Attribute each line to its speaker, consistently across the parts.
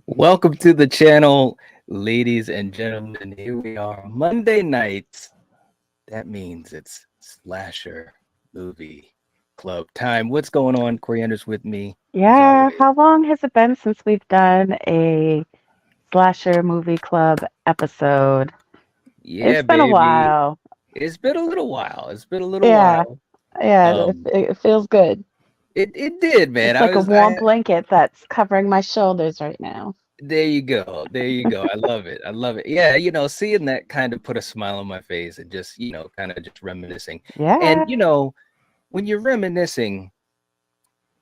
Speaker 1: Welcome to the channel, ladies and gentlemen. Here we are, Monday nights. That means it's slasher movie club time. What's going on? Coriander's with me, as
Speaker 2: Yeah,
Speaker 1: always.
Speaker 2: how long has it been since we've done a slasher movie club episode?
Speaker 1: Yeah,
Speaker 2: It's been a
Speaker 1: baby.
Speaker 2: while.
Speaker 1: It's been a little while. It's been a little
Speaker 2: Yeah,
Speaker 1: while.
Speaker 2: yeah,
Speaker 1: Um,
Speaker 2: it feels good.
Speaker 1: it did, man.
Speaker 2: It's
Speaker 1: I
Speaker 2: like a
Speaker 1: was
Speaker 2: warm
Speaker 1: I
Speaker 2: blanket that's covering my shoulders right now.
Speaker 1: There you go. There you go. I love it. I love it. Yeah, seeing that kind of put a smile on my face and just, kind of just reminiscing. And
Speaker 2: Yeah.
Speaker 1: when you're reminiscing,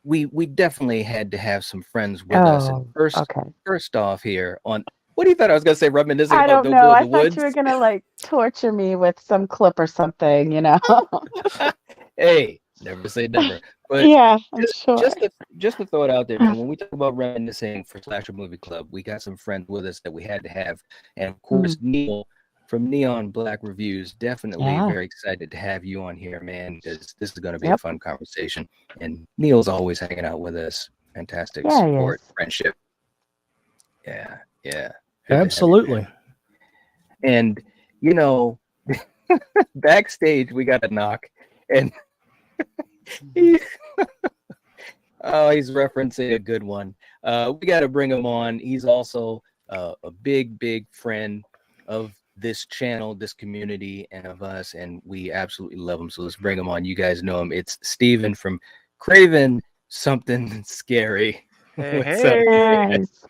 Speaker 1: we definitely had to have some friends with us. And
Speaker 2: Oh,
Speaker 1: first
Speaker 2: okay.
Speaker 1: first off here on what do you thought I was gonna say reminiscing
Speaker 2: I
Speaker 1: about
Speaker 2: don't
Speaker 1: No
Speaker 2: know.
Speaker 1: Go in
Speaker 2: I
Speaker 1: the
Speaker 2: thought you
Speaker 1: Woods?
Speaker 2: were gonna like torture me with some clip or something.
Speaker 1: Hey, never say never. But
Speaker 2: Yeah, I'm
Speaker 1: just
Speaker 2: sure.
Speaker 1: just to just to throw it out there, man, when we talk about reminiscing for Slasher Movie Club, we got some friends with us that we had to have. And of course,
Speaker 2: Mm,
Speaker 1: Neil from Neon Black Reviews, definitely
Speaker 2: yeah.
Speaker 1: very excited to have you on here, man, because this is going to be a
Speaker 2: Yep.
Speaker 1: fun conversation. And Neil's always hanging out with us. Fantastic
Speaker 2: Yeah, he
Speaker 1: support,
Speaker 2: is.
Speaker 1: friendship. Yeah, yeah. Good to have you, man.
Speaker 3: Absolutely.
Speaker 1: And, you know, backstage, we got a knock. And he, oh, he's referencing a good one. We got to bring him on. He's also a big, big friend of this channel, this community, and of us, and we absolutely love him. So let's bring him on. You guys know him. It's Steven from Craven Something Scary.
Speaker 3: Hey,
Speaker 1: What's up?
Speaker 3: hey,
Speaker 2: Nice.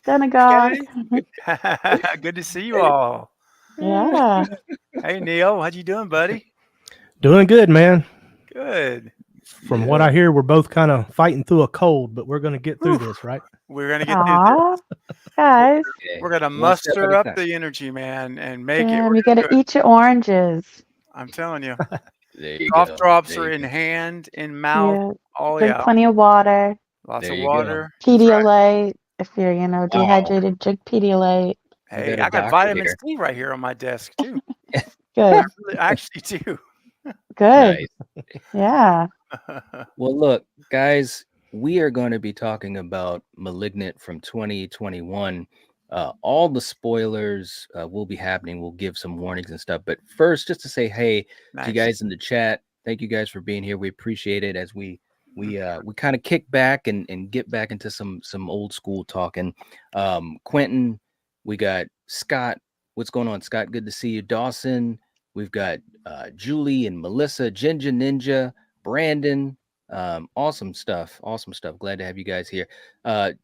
Speaker 2: Synagogue.
Speaker 3: guys. Good to see you all.
Speaker 2: Yeah.
Speaker 3: Hey, Neil. How you doing, buddy?
Speaker 1: Doing good, man.
Speaker 3: Good.
Speaker 1: From
Speaker 3: Yeah.
Speaker 1: what I hear, we're both kind of fighting through a cold, but we're going to get through
Speaker 3: Whew.
Speaker 1: this, right?
Speaker 3: We're gonna get through this.
Speaker 2: Aw,
Speaker 3: We're
Speaker 2: guys.
Speaker 3: we're gonna
Speaker 1: One step at
Speaker 3: muster
Speaker 1: a
Speaker 3: up
Speaker 1: time.
Speaker 3: the energy, man, and make it.
Speaker 2: Damn,
Speaker 3: We're
Speaker 2: you
Speaker 3: gonna
Speaker 2: gotta
Speaker 3: do it.
Speaker 2: eat your oranges.
Speaker 3: I'm telling you.
Speaker 1: There you
Speaker 3: Cough
Speaker 1: go.
Speaker 3: drops
Speaker 1: There
Speaker 3: are
Speaker 1: you
Speaker 3: in
Speaker 1: go.
Speaker 3: hand, in mouth.
Speaker 2: Yeah.
Speaker 3: Oh
Speaker 2: Drink
Speaker 3: yeah.
Speaker 2: plenty of water.
Speaker 3: Lots
Speaker 1: There
Speaker 3: of
Speaker 1: you go.
Speaker 3: water. That's right.
Speaker 2: Pedialyte. If you're,
Speaker 1: Wow.
Speaker 2: dehydrated, drink Pedialyte.
Speaker 1: We got
Speaker 3: Hey,
Speaker 1: a
Speaker 3: I got
Speaker 1: doctor
Speaker 3: vitamin
Speaker 1: here.
Speaker 3: C right here on my desk too. I
Speaker 2: Good.
Speaker 3: really, I actually do.
Speaker 2: Good.
Speaker 1: Nice.
Speaker 2: Yeah.
Speaker 1: Well, look, guys, we are going to be talking about Malignant from 2021. All the spoilers will be happening. We'll give some warnings and stuff. But first, just to say hey to you
Speaker 3: Nice.
Speaker 1: guys in the chat. Thank you guys for being here. We appreciate it as we kind of kick back and get back into some old school talking. Quentin, we got Scott. What's going on, Scott? Good to see you. Dawson. We've got Julie and Melissa, Ginger Ninja, Brandon. Awesome stuff. Awesome stuff. Glad to have you guys here.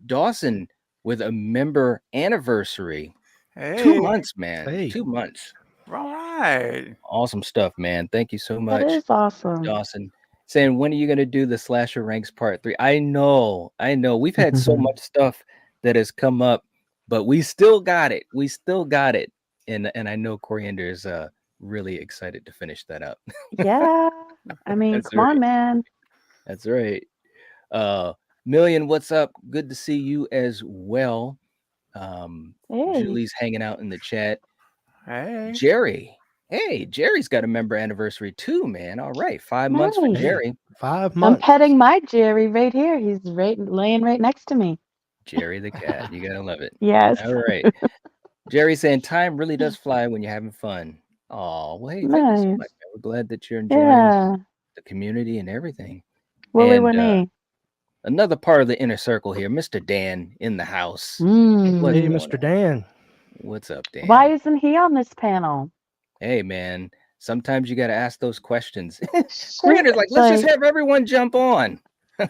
Speaker 1: Dawson with a member anniversary. Two
Speaker 3: Hey,
Speaker 1: months, man. Hey. 2 months.
Speaker 3: all right.
Speaker 1: Awesome stuff, man. Thank you so
Speaker 2: That
Speaker 1: much,
Speaker 2: is awesome.
Speaker 1: Dawson. Saying, when are you gonna do the slasher ranks part 3? I know. We've had so much stuff that has come up, but we still got it. We still got it. And I know Coriander is really excited to finish that up.
Speaker 2: Yeah. I mean,
Speaker 1: That's
Speaker 2: come on,
Speaker 1: right.
Speaker 2: man.
Speaker 1: That's right. Uh Million, what's up? Good to see you as well.
Speaker 2: Hey.
Speaker 1: Julie's hanging out in the chat.
Speaker 3: Hey.
Speaker 1: Jerry. Hey, Jerry's got a member anniversary too, man. All right. 5 months for
Speaker 2: Nice.
Speaker 1: Jerry.
Speaker 2: 5 months. I'm petting my Jerry right here. He's laying right next to me.
Speaker 1: Jerry the cat. You gotta love it.
Speaker 2: Yes.
Speaker 1: All right. Jerry saying time really does fly when you're having fun. Oh, well, hey, thank you so much,
Speaker 2: Nice.
Speaker 1: man. We're glad that you're enjoying
Speaker 2: Yeah.
Speaker 1: the community and everything.
Speaker 2: Willy
Speaker 1: And
Speaker 2: Winnie.
Speaker 1: another part of the inner circle here, Mr. Dan in the house. What's
Speaker 2: Mm.
Speaker 1: going
Speaker 3: Hey,
Speaker 1: on?
Speaker 3: Dan.
Speaker 1: What's up,
Speaker 2: Why
Speaker 1: Dan?
Speaker 2: isn't he on this panel?
Speaker 1: Hey, man. Sometimes you got to ask those questions.
Speaker 2: Shit.
Speaker 1: Creator's like, let's just
Speaker 2: Like,
Speaker 1: have everyone jump on.
Speaker 3: Hey,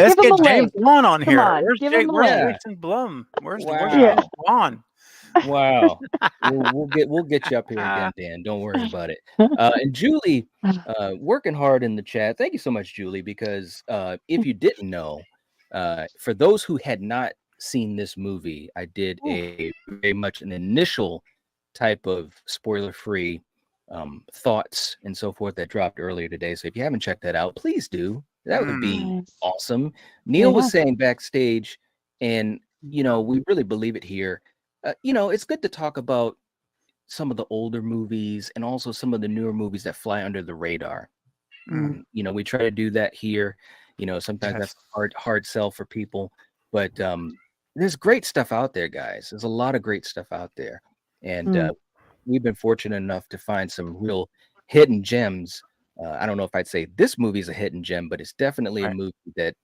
Speaker 3: let's
Speaker 2: give him
Speaker 3: get
Speaker 2: a
Speaker 3: James
Speaker 2: link.
Speaker 3: Blunt on
Speaker 2: Come
Speaker 3: here.
Speaker 2: on, give him a
Speaker 3: Where's
Speaker 2: link.
Speaker 1: Yeah.
Speaker 3: Jason Blum? Where's
Speaker 2: Yeah.
Speaker 3: James
Speaker 1: Wow.
Speaker 3: Blunt?
Speaker 1: Wow. We'll get you up here again, Dan. Don't worry about it. And Julie, working hard in the chat. Thank you so much, Julie, because if you didn't know, for those who had not seen this movie, I did a very much an initial type of spoiler-free thoughts and so forth that dropped earlier today. So if you haven't checked that out, please do. That would be
Speaker 2: Nice.
Speaker 1: awesome. Neil
Speaker 2: Yeah.
Speaker 1: was saying backstage, and we really believe it here. It's good to talk about some of the older movies and also some of the newer movies that fly under the radar.
Speaker 2: Mm.
Speaker 1: We try to do that here. Sometimes
Speaker 3: Yes.
Speaker 1: that's a hard sell for people, but there's great stuff out there, guys. There's a lot of great stuff out there, and
Speaker 2: Mm.
Speaker 1: we've been fortunate enough to find some real hidden gems. I don't know if I'd say this movie's a hidden gem, but it's definitely a
Speaker 3: Right.
Speaker 1: movie that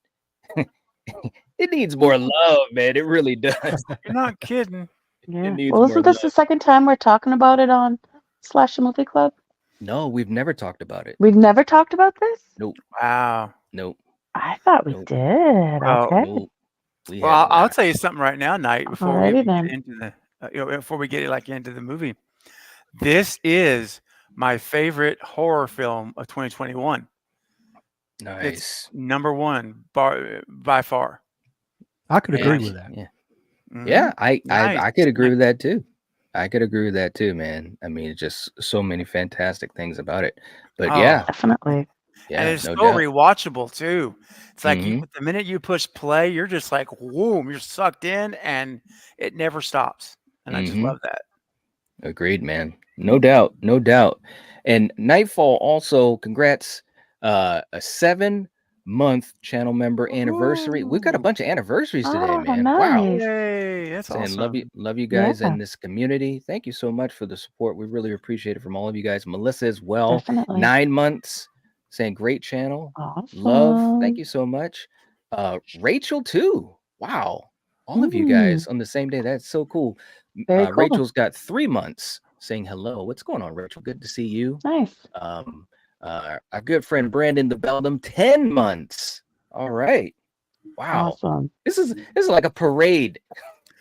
Speaker 1: it needs more love, man. It really does.
Speaker 3: You're not kidding.
Speaker 1: It
Speaker 2: Yeah.
Speaker 1: needs
Speaker 2: Well,
Speaker 1: more
Speaker 2: isn't this the
Speaker 1: love.
Speaker 2: second time we're talking about it on Slash Movie Club?
Speaker 1: No, we've never talked about it.
Speaker 2: We've never talked about this?
Speaker 1: Nope,
Speaker 3: Wow.
Speaker 1: nope,
Speaker 2: I thought we
Speaker 1: nope,
Speaker 2: did.
Speaker 3: Well,
Speaker 2: Okay.
Speaker 1: nope. We
Speaker 3: Well,
Speaker 1: have
Speaker 3: I'll
Speaker 1: not.
Speaker 3: tell you something right now, Knight, before we
Speaker 2: Alrighty
Speaker 3: even
Speaker 2: then.
Speaker 3: get into the before we get like into the movie. This is my favorite horror film of 2021. It's
Speaker 1: Nice.
Speaker 3: number one by far.
Speaker 4: I could agree
Speaker 1: And
Speaker 4: with that.
Speaker 1: yeah,
Speaker 3: Mhm.
Speaker 1: yeah, I
Speaker 3: Nice.
Speaker 1: could agree
Speaker 3: Nice.
Speaker 1: with that too. I could agree with that too, man. I mean, it's just so many fantastic things about it. But
Speaker 3: Oh,
Speaker 1: yeah,
Speaker 2: Definitely.
Speaker 3: and
Speaker 1: yeah,
Speaker 3: it's
Speaker 1: no
Speaker 3: so
Speaker 1: doubt.
Speaker 3: rewatchable too. It's like
Speaker 1: hmm
Speaker 3: the minute you push play, you're just like, whoom, you're sucked in, and it never stops. And I just
Speaker 1: hmm
Speaker 3: love that.
Speaker 1: Agreed, man. No doubt, no doubt. And Nightfall also, congrats, a 7-month channel member anniversary. We've got a
Speaker 3: Woohoo!
Speaker 1: bunch of anniversaries today,
Speaker 2: Oh,
Speaker 1: man. Wow.
Speaker 2: nice.
Speaker 3: Yay! That's
Speaker 1: Saying
Speaker 3: awesome.
Speaker 1: love you
Speaker 2: Yeah,
Speaker 1: guys in this community. Thank you so much for the support. We really appreciate it from all of you guys. Melissa as well,
Speaker 2: definitely.
Speaker 1: 9 months, saying great channel. Love, thank
Speaker 2: Awesome.
Speaker 1: you so much. Rachel too. Wow. All of you
Speaker 2: Mm,
Speaker 1: guys on the same day. That's so cool.
Speaker 2: very cool.
Speaker 1: Rachel's got 3 months saying hello. What's going on, Rachel? Good to see you.
Speaker 2: Nice.
Speaker 1: Our good friend Brandon the Beldam, 10 months. All right. Wow.
Speaker 2: Awesome.
Speaker 1: This is like a parade.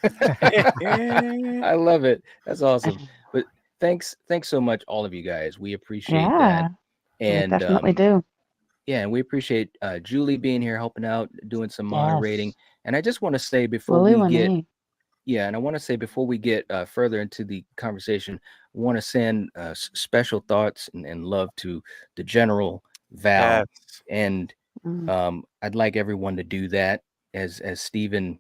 Speaker 1: I love it. That's awesome. But thanks so much, all of you guys. We appreciate that.
Speaker 2: Yeah, we
Speaker 1: And
Speaker 2: definitely do.
Speaker 1: yeah, and we appreciate Julie being here, helping out, doing some moderating.
Speaker 2: Yes.
Speaker 1: And I just want to say before
Speaker 2: Willy
Speaker 1: we get
Speaker 2: Winnie.
Speaker 1: yeah, and I want to say before we get further into the conversation, I want to send special thoughts and love to the General Val,
Speaker 3: Yes.
Speaker 1: and
Speaker 2: Mm,
Speaker 1: I'd like everyone to do that, as Stephen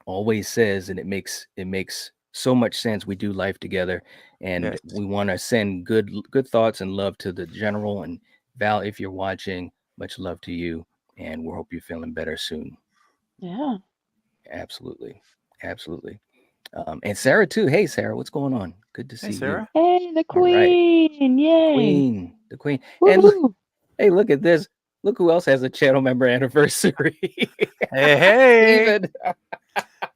Speaker 1: always says, and it makes so much sense. We do life together, and
Speaker 3: Yes.
Speaker 1: we want to send good thoughts and love to the General. And Val, if you're watching, much love to you, and we hope you're feeling better soon.
Speaker 2: yeah.
Speaker 1: Absolutely, absolutely. And Sarah too. Hey, Sarah, what's going on? Good to
Speaker 3: Hey,
Speaker 1: see you.
Speaker 3: Sarah.
Speaker 2: Hey, the
Speaker 1: All right,
Speaker 2: queen. Yay.
Speaker 1: the queen. And look,
Speaker 2: Woohoo.
Speaker 1: hey, look at this. Look who else has a channel member anniversary.
Speaker 3: Hey, hey.
Speaker 1: Steven.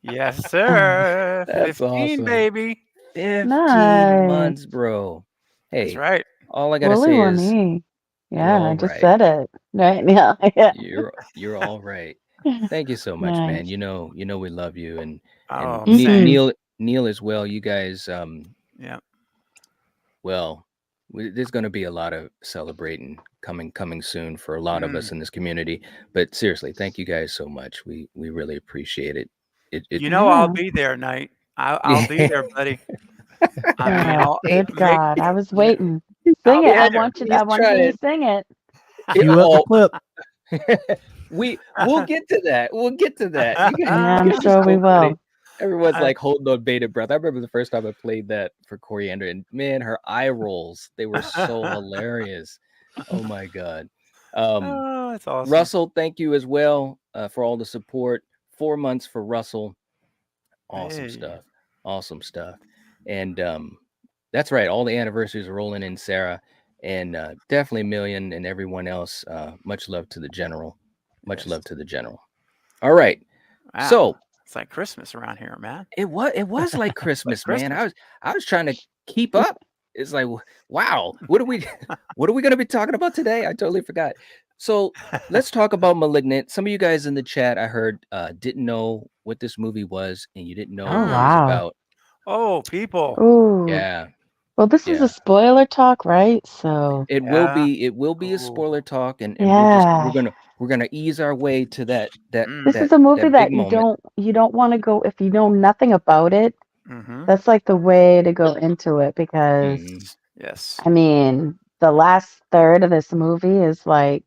Speaker 3: Yes, sir.
Speaker 1: That's
Speaker 3: 15,
Speaker 1: awesome.
Speaker 3: baby.
Speaker 1: 15
Speaker 2: Nice.
Speaker 1: months, bro.
Speaker 3: That's
Speaker 1: Hey,
Speaker 3: right.
Speaker 1: all I gotta
Speaker 2: Willy
Speaker 1: say is
Speaker 2: Winnie.
Speaker 1: you're
Speaker 2: Yeah, I
Speaker 1: all
Speaker 2: just
Speaker 1: right.
Speaker 2: said it. Right now. Yeah.
Speaker 1: You're all right. Thank you so much, man.
Speaker 2: Nice.
Speaker 1: You know we love you, and
Speaker 3: Oh,
Speaker 2: Mhm.
Speaker 3: same.
Speaker 1: Neil as well. You guys,
Speaker 3: Yeah.
Speaker 1: well, there's going to be a lot of celebrating coming soon for a lot of us in this community. But seriously, thank you guys so much. We really appreciate it. It
Speaker 3: You know I'll
Speaker 2: Yeah.
Speaker 3: be there, Knight. I'll be there, buddy. I mean,
Speaker 2: Oh,
Speaker 1: Hey,
Speaker 2: good God. I was
Speaker 3: you know,
Speaker 2: waiting.
Speaker 3: I'll
Speaker 2: Sing it.
Speaker 3: be
Speaker 2: I
Speaker 3: there.
Speaker 2: want you
Speaker 1: he's
Speaker 2: I want to hear you
Speaker 1: trying.
Speaker 2: sing it.
Speaker 4: Cue up the clip.
Speaker 1: We'll get to that. We'll get to that. You
Speaker 2: Yeah,
Speaker 1: guys,
Speaker 2: I'm
Speaker 1: it's
Speaker 2: sure we
Speaker 1: so funny.
Speaker 2: will.
Speaker 1: Everyone's
Speaker 3: I-
Speaker 1: like holding on bated breath. I remember the first time I played that for Coriander, and man, her eye rolls, they were so hilarious. Oh my God.
Speaker 3: Oh, that's awesome.
Speaker 1: Russell, thank you as well for all the support. 4 months for Russell. Awesome
Speaker 3: Hey.
Speaker 1: stuff. Awesome stuff. And that's right. All the anniversaries are rolling in, Sarah. And definitely Million and everyone else. Much love to the General. Much
Speaker 3: Yes.
Speaker 1: love to the General. All right.
Speaker 3: Wow.
Speaker 1: So
Speaker 3: It's like Christmas around here, man.
Speaker 1: it was like Christmas, man.
Speaker 3: Christmas.
Speaker 1: I was trying to keep up. It's like, wow, what are we going to be talking about today? I totally forgot. So let's talk about Malignant. Some of you guys in the chat, I heard, didn't know what this movie was, and you didn't know
Speaker 2: Oh,
Speaker 1: what it was
Speaker 2: wow.
Speaker 1: about.
Speaker 3: Oh, people.
Speaker 2: Ooh.
Speaker 1: Yeah,
Speaker 2: Well, this is
Speaker 1: yeah.
Speaker 2: a spoiler talk, right? So
Speaker 1: It will
Speaker 3: Yeah.
Speaker 1: be a
Speaker 3: Ooh.
Speaker 1: spoiler talk, and
Speaker 2: yeah.
Speaker 1: we're gonna ease our way to that
Speaker 2: This is a movie
Speaker 1: that
Speaker 2: that
Speaker 1: big moment.
Speaker 2: you don't want to go if you know nothing about it.
Speaker 3: Mm-hmm.
Speaker 2: That's like the way to go into it because
Speaker 1: Mhm.
Speaker 3: Yes.
Speaker 2: I mean, the last third of this movie is like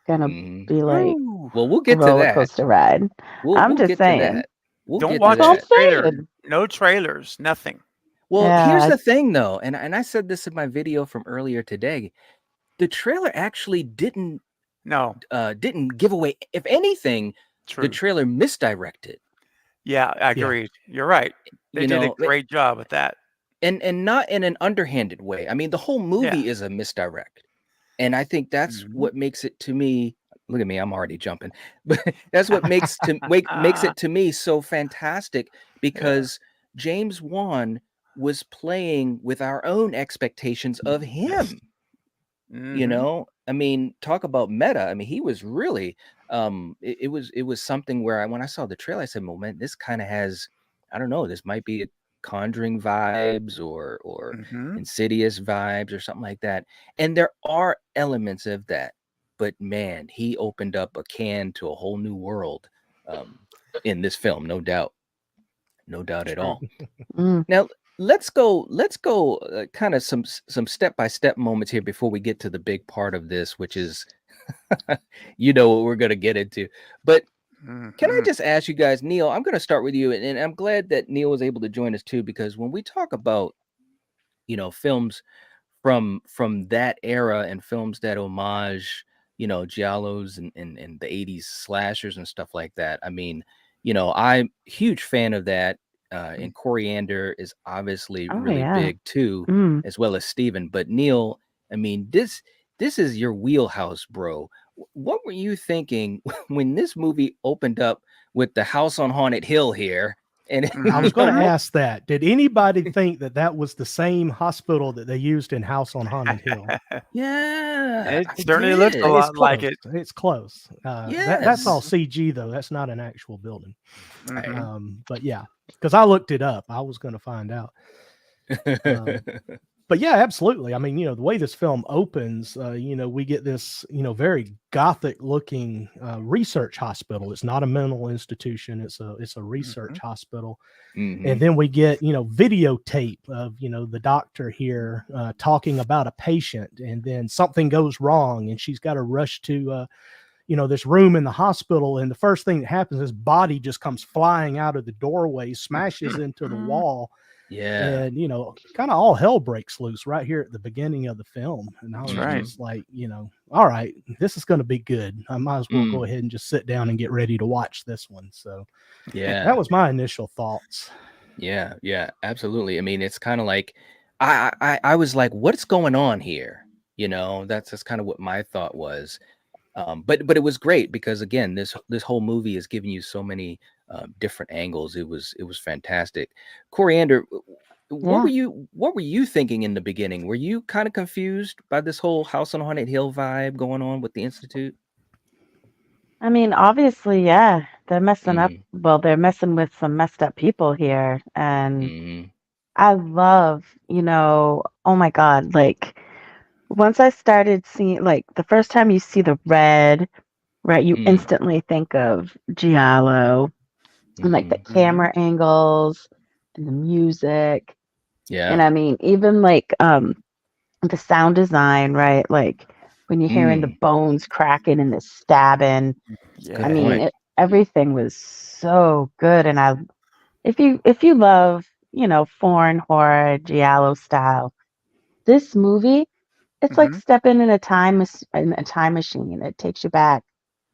Speaker 2: gonna
Speaker 1: Mhm.
Speaker 2: be like
Speaker 3: Woo.
Speaker 1: Well, we'll
Speaker 2: a
Speaker 1: get to
Speaker 2: roller
Speaker 1: that.
Speaker 2: coaster ride. I'm
Speaker 1: We'll
Speaker 2: just
Speaker 1: get to
Speaker 2: saying.
Speaker 1: that. We'll
Speaker 3: Don't
Speaker 1: get
Speaker 3: watch
Speaker 1: to
Speaker 2: That's what
Speaker 1: that.
Speaker 2: I'm
Speaker 3: trailer.
Speaker 2: saying.
Speaker 3: No trailers. Nothing.
Speaker 1: Well,
Speaker 2: Yeah,
Speaker 1: here's the
Speaker 2: it's
Speaker 1: thing though, and I said this in my video from earlier today. The trailer actually
Speaker 3: No.
Speaker 1: didn't give away. If anything, the
Speaker 3: True.
Speaker 1: trailer misdirected.
Speaker 3: Yeah, I agree. You're right. They
Speaker 1: You
Speaker 3: did a
Speaker 1: know,
Speaker 3: great job with that.
Speaker 1: and not in an underhanded way. I mean, the whole movie is a misdirect. And I think that's
Speaker 3: Mhm.
Speaker 1: what makes it to me. Look at me, I'm already jumping. But that's what makes it to me so fantastic, because James Wan was playing with our own expectations of him. You
Speaker 3: Mhm.
Speaker 1: know, I mean, talk about meta. I mean, he was really it was something where when I saw the trailer, I said, well, man, this kind of has, I don't know, this might be a Conjuring vibes or
Speaker 3: Mhm.
Speaker 1: Insidious vibes or something like that. And there are elements of that, but man, he opened up a can to a whole new world in this film, no doubt. No doubt at
Speaker 3: True.
Speaker 1: all.
Speaker 2: Mm.
Speaker 1: Now let's go kind of some step-by-step moments here before we get to the big part of this, which is you know what we're going to get into. But can I
Speaker 3: Mhm.
Speaker 1: just ask you guys, Neil, I'm going to start with you, and I'm glad that Neil was able to join us too, because when we talk about, you know, films from that era and films that homage, you know, giallos and the 80s slashers and stuff like that. I mean, you know, I'm a huge fan of that. And Coriander is obviously
Speaker 2: Oh
Speaker 1: really
Speaker 2: yeah.
Speaker 1: big too,
Speaker 2: Mm.
Speaker 1: as well as Steven. But Neil, I mean, this is your wheelhouse, bro. What were you thinking when this movie opened up with the house on Haunted Hill here? And
Speaker 4: I
Speaker 3: Mhm.
Speaker 4: was going to
Speaker 1: what?
Speaker 4: ask that. Did anybody think that that was the same hospital that they used in House on Haunted Hill?
Speaker 1: Yeah,
Speaker 3: It
Speaker 1: I
Speaker 3: certainly looks a
Speaker 1: did.
Speaker 4: It's
Speaker 3: lot like
Speaker 4: close.
Speaker 3: it.
Speaker 4: It's close. That's all
Speaker 1: Yes.
Speaker 4: CG though. That's not an actual building.
Speaker 3: Mhm.
Speaker 4: But yeah, because I looked it up. I was going to find out. But yeah, absolutely. I mean, you know, the way this film opens, you know, we get this, you know, very gothic looking research hospital. It's not a mental institution. It's a research
Speaker 3: Mhm.
Speaker 4: hospital.
Speaker 1: Mhm.
Speaker 4: And then we get, you know, videotape of, you know, the doctor here talking about a patient, and then something goes wrong and she's got to rush to, you know, this room in the hospital. And the first thing that happens is body just comes flying out of the doorway, smashes into the wall.
Speaker 1: Yeah.
Speaker 4: And, you know, kind of all hell breaks loose right here at the beginning of the film. And I
Speaker 3: That's
Speaker 4: was
Speaker 3: right.
Speaker 4: just like, you know, all right, this is going to be good. I might as well go
Speaker 1: Mm.
Speaker 4: ahead and just sit down and get ready to watch this one. So
Speaker 1: Yeah.
Speaker 4: that was my initial thoughts.
Speaker 1: Yeah. Yeah. Absolutely. I mean, it's kind of like I was like, what's going on here? You know, that's kind of what my thought was. But it was great because again, this whole movie is giving you so many different angles. It was fantastic. Coriander,
Speaker 2: Yeah.
Speaker 1: what were you thinking in the beginning? Were you kind of confused by this whole House on Haunted Hill vibe going on with the Institute?
Speaker 2: I mean, obviously, yeah, they're messing up.
Speaker 1: Mm-hmm.
Speaker 2: Well, they're messing with some messed up people here. And
Speaker 1: Mm-hmm.
Speaker 2: I love, oh my God, like once I started seeing, like the first time you see the red, right, you
Speaker 1: Mm-hmm.
Speaker 2: instantly think of Giallo and like the
Speaker 1: Mm-hmm.
Speaker 3: Mhm.
Speaker 2: camera angles and the music. And
Speaker 1: Yeah.
Speaker 2: I mean, even like the sound design, right? Like when you're hearing the
Speaker 1: Mm.
Speaker 2: bones cracking and the stabbing. I
Speaker 1: Good
Speaker 2: mean,
Speaker 3: Yeah.
Speaker 1: point.
Speaker 2: everything was so good. And if you love, foreign horror, giallo style, this movie, it's like
Speaker 3: Mhm.
Speaker 2: stepping in a time machine. It takes you back,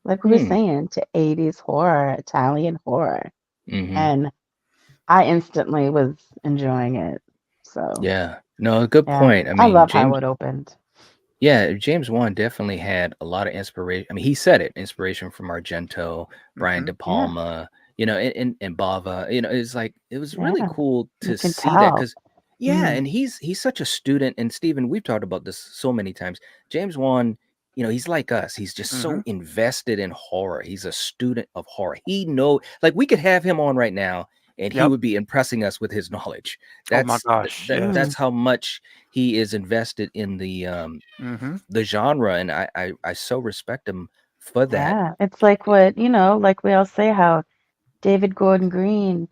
Speaker 2: like we were
Speaker 1: Hmm.
Speaker 2: saying, to 80s horror, Italian horror.
Speaker 1: Mm-hmm.
Speaker 2: And I instantly was enjoying it. So,
Speaker 1: Yeah. No, good
Speaker 2: yeah,
Speaker 1: point. I
Speaker 2: I
Speaker 1: mean,
Speaker 2: love how
Speaker 1: James.
Speaker 2: it opened.
Speaker 1: Yeah, James Wan definitely had a lot of inspiration. I mean, he said it, inspiration from Argento, Brian De
Speaker 3: Mhm.
Speaker 2: Yeah,
Speaker 1: Palma, you know, and Bava. You know, it's like it was really
Speaker 2: yeah,
Speaker 1: cool
Speaker 2: you
Speaker 1: to
Speaker 2: can
Speaker 1: see that
Speaker 2: tell.
Speaker 1: because, yeah,
Speaker 2: Mm,
Speaker 1: and he's such a student. And Stephen, we've talked about this so many times. James Wan, you know, he's like us. He's just so
Speaker 3: Mhm.
Speaker 1: invested in horror. He's a student of horror. He know, like we could have him on right now, and he
Speaker 3: Yep.
Speaker 1: would be impressing us with his knowledge.
Speaker 3: Oh my
Speaker 1: That's
Speaker 3: gosh.
Speaker 2: mm.
Speaker 1: that's
Speaker 3: Yes.
Speaker 1: how much he is invested in
Speaker 3: Mhm.
Speaker 1: the genre, and I so respect him for that.
Speaker 2: Yeah, it's like what, like we all say how David Gordon Green,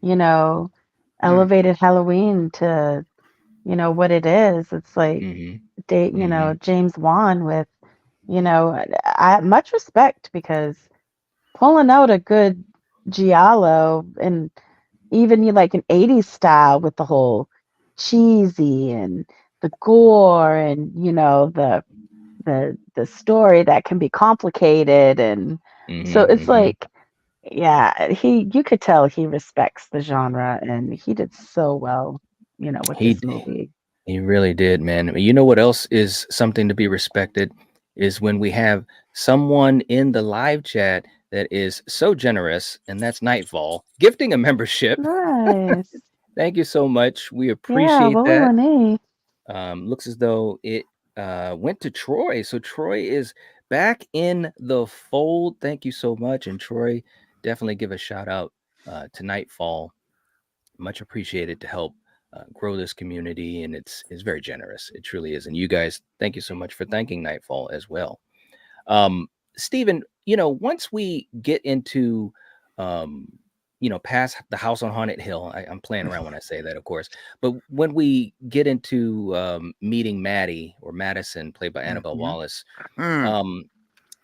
Speaker 2: you know,
Speaker 3: Mm.
Speaker 2: elevated Halloween to, what it is. It's like
Speaker 1: Mhm.
Speaker 2: date,
Speaker 1: Mhm.
Speaker 2: James Wan with, I much respect because pulling out a good giallo and even you like an 80s style with the whole cheesy and the gore and the story that can be complicated, and so
Speaker 1: Mhm.
Speaker 2: it's
Speaker 1: Mhm.
Speaker 2: like Yeah, you could tell he respects the genre, and he did so well, with
Speaker 1: He
Speaker 2: this movie.
Speaker 1: he really did, man. You know what else is something to be respected is when we have someone in the live chat that is so generous, and that's Nightfall, gifting a membership.
Speaker 2: Nice.
Speaker 1: Thank you so much. We
Speaker 2: Yeah,
Speaker 1: appreciate
Speaker 2: Willy
Speaker 1: that.
Speaker 2: Winnie.
Speaker 1: Looks as though it went to Troy. So Troy is back in the fold. Thank you so much. And Troy, definitely give a shout out to Nightfall. Much appreciated to help grow this community. And it's very generous. It truly is. And you guys, thank you so much for thanking Nightfall as well. Stephen, once we get into past the house on Haunted Hill, I'm playing around when I say that, of course, but when we get into meeting Maddie or Madison, played by Annabelle
Speaker 3: Mhm.
Speaker 1: Wallace,
Speaker 3: Mm.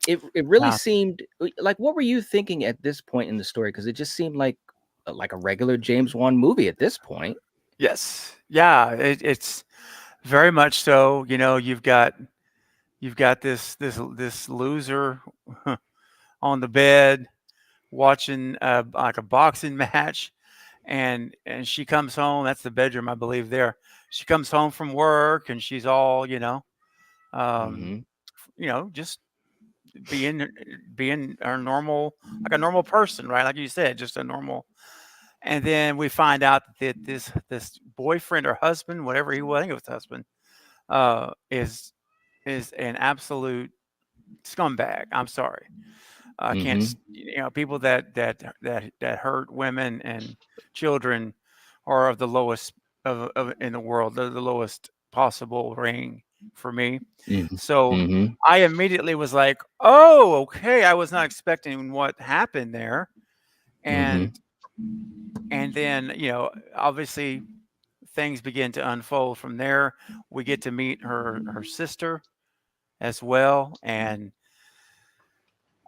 Speaker 1: it really
Speaker 3: Yeah.
Speaker 1: seemed like, what were you thinking at this point in the story? Because it just seemed like a regular James Wan movie at this point.
Speaker 3: Yes. Yeah. It's very much so. You've got this loser on the bed watching like a boxing match, and she comes home. That's the bedroom, I believe. There, she comes home from work, and she's all um, just being a normal, like a normal person, right? Like you said, just a normal. And then we find out that this boyfriend or husband, whatever he was, I think it was husband, is an absolute scumbag. I'm sorry. I can't, people that hurt women and children are of the lowest of in the world. They're the lowest possible ring for me. So
Speaker 1: Mm-hmm.
Speaker 3: I immediately was like, oh, okay. I was not expecting what happened there.
Speaker 1: Mm-hmm.
Speaker 3: And then, obviously things begin to unfold from there. We get to meet her sister as well. And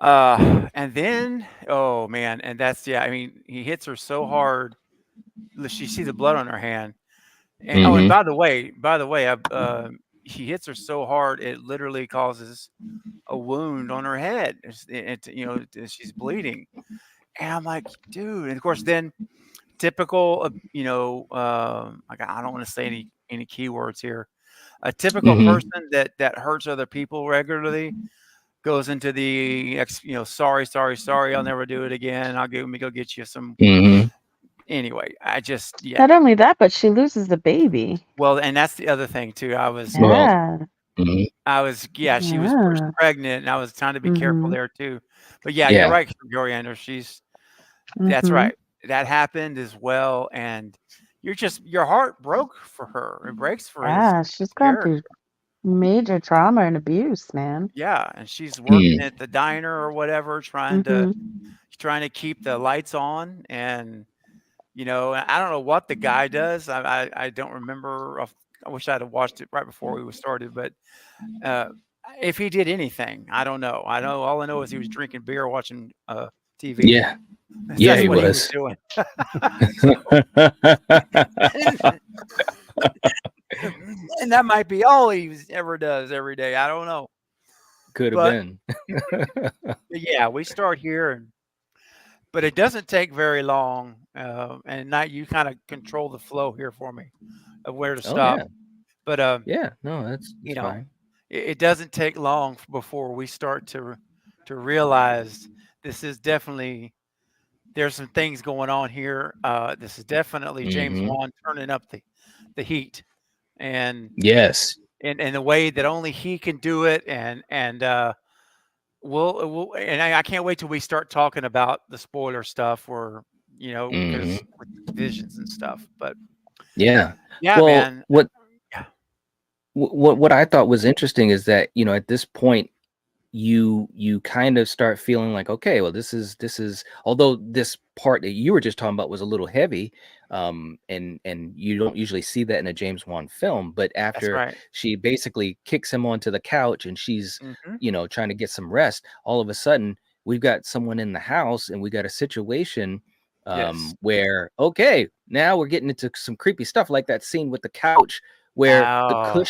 Speaker 3: then, oh man, and that's, yeah, I mean, he hits her so hard, she sees the blood on her hand. And oh, and
Speaker 1: Mm-hmm.
Speaker 3: by the way, he hits her so hard it literally causes a wound on her head. She's bleeding, and I'm like, dude. And of course, then typical, like, I don't want to say any keywords here. A typical
Speaker 1: Mm-hmm.
Speaker 3: person that hurts other people regularly goes into sorry, sorry, sorry, I'll never do it again. Let me go get you some.
Speaker 1: Mm-hmm.
Speaker 3: Anyway, yeah.
Speaker 2: Not only that, but she loses the baby.
Speaker 3: Well, and that's the other thing too.
Speaker 1: Well.
Speaker 2: Yeah.
Speaker 1: Mm-hmm.
Speaker 3: Yeah, she was
Speaker 2: Yeah.
Speaker 3: pregnant, and I was trying to be careful
Speaker 2: Mhm.
Speaker 3: there too. But yeah, you're
Speaker 1: Yeah.
Speaker 3: right, Coriander. That's
Speaker 2: Mhm.
Speaker 3: right. That happened as well, and your heart broke for her. It breaks for his
Speaker 2: Yeah, she's gone
Speaker 3: character.
Speaker 2: through major trauma and abuse, man.
Speaker 3: Yeah, and she's working
Speaker 1: Mm.
Speaker 3: at the diner or whatever,
Speaker 2: Mhm.
Speaker 3: trying to keep the lights on, and I don't know what the guy does. I don't remember. I wish I'd have watched it right before we started, but uh, if he did anything, I don't know. All I know is he was drinking beer, watching TV.
Speaker 1: Yeah. Yeah,
Speaker 3: That's
Speaker 1: he
Speaker 3: what he was
Speaker 1: was.
Speaker 3: doing. And that might be all he ever does every day. I don't know.
Speaker 1: Could have
Speaker 3: But
Speaker 1: been.
Speaker 3: yeah, we start here, but it doesn't take very long. And now you kind of control the flow here for me of where to
Speaker 1: Oh
Speaker 3: stop.
Speaker 1: yeah.
Speaker 3: But
Speaker 1: Yeah. No, that's
Speaker 3: you know,
Speaker 1: fine.
Speaker 3: it doesn't take long before we start to realize this is definitely there's some things going on here. This is definitely James
Speaker 1: Mm-hmm.
Speaker 3: Wan turning up the heat, and
Speaker 1: Yes.
Speaker 3: in the way that only he can do it. And we'll and I can't wait till we start talking about the spoiler stuff, or
Speaker 1: Mm-hmm.
Speaker 3: because with visions and stuff. But
Speaker 1: Yeah.
Speaker 3: yeah,
Speaker 1: Well,
Speaker 3: man. Yeah.
Speaker 1: what I thought was interesting is that at this point you kind of start feeling like, okay, well, this is although this part that you were just talking about was a little heavy, and you don't usually see that in a James Wan film, but
Speaker 3: That's
Speaker 1: after
Speaker 3: right.
Speaker 1: she basically kicks him onto the couch and she's
Speaker 3: Hmm.
Speaker 1: trying to get some rest, all of a sudden we've got someone in the house and we got a situation
Speaker 3: Yes.
Speaker 1: where, okay, now we're getting into some creepy stuff, like that scene with the couch where the
Speaker 3: Oh.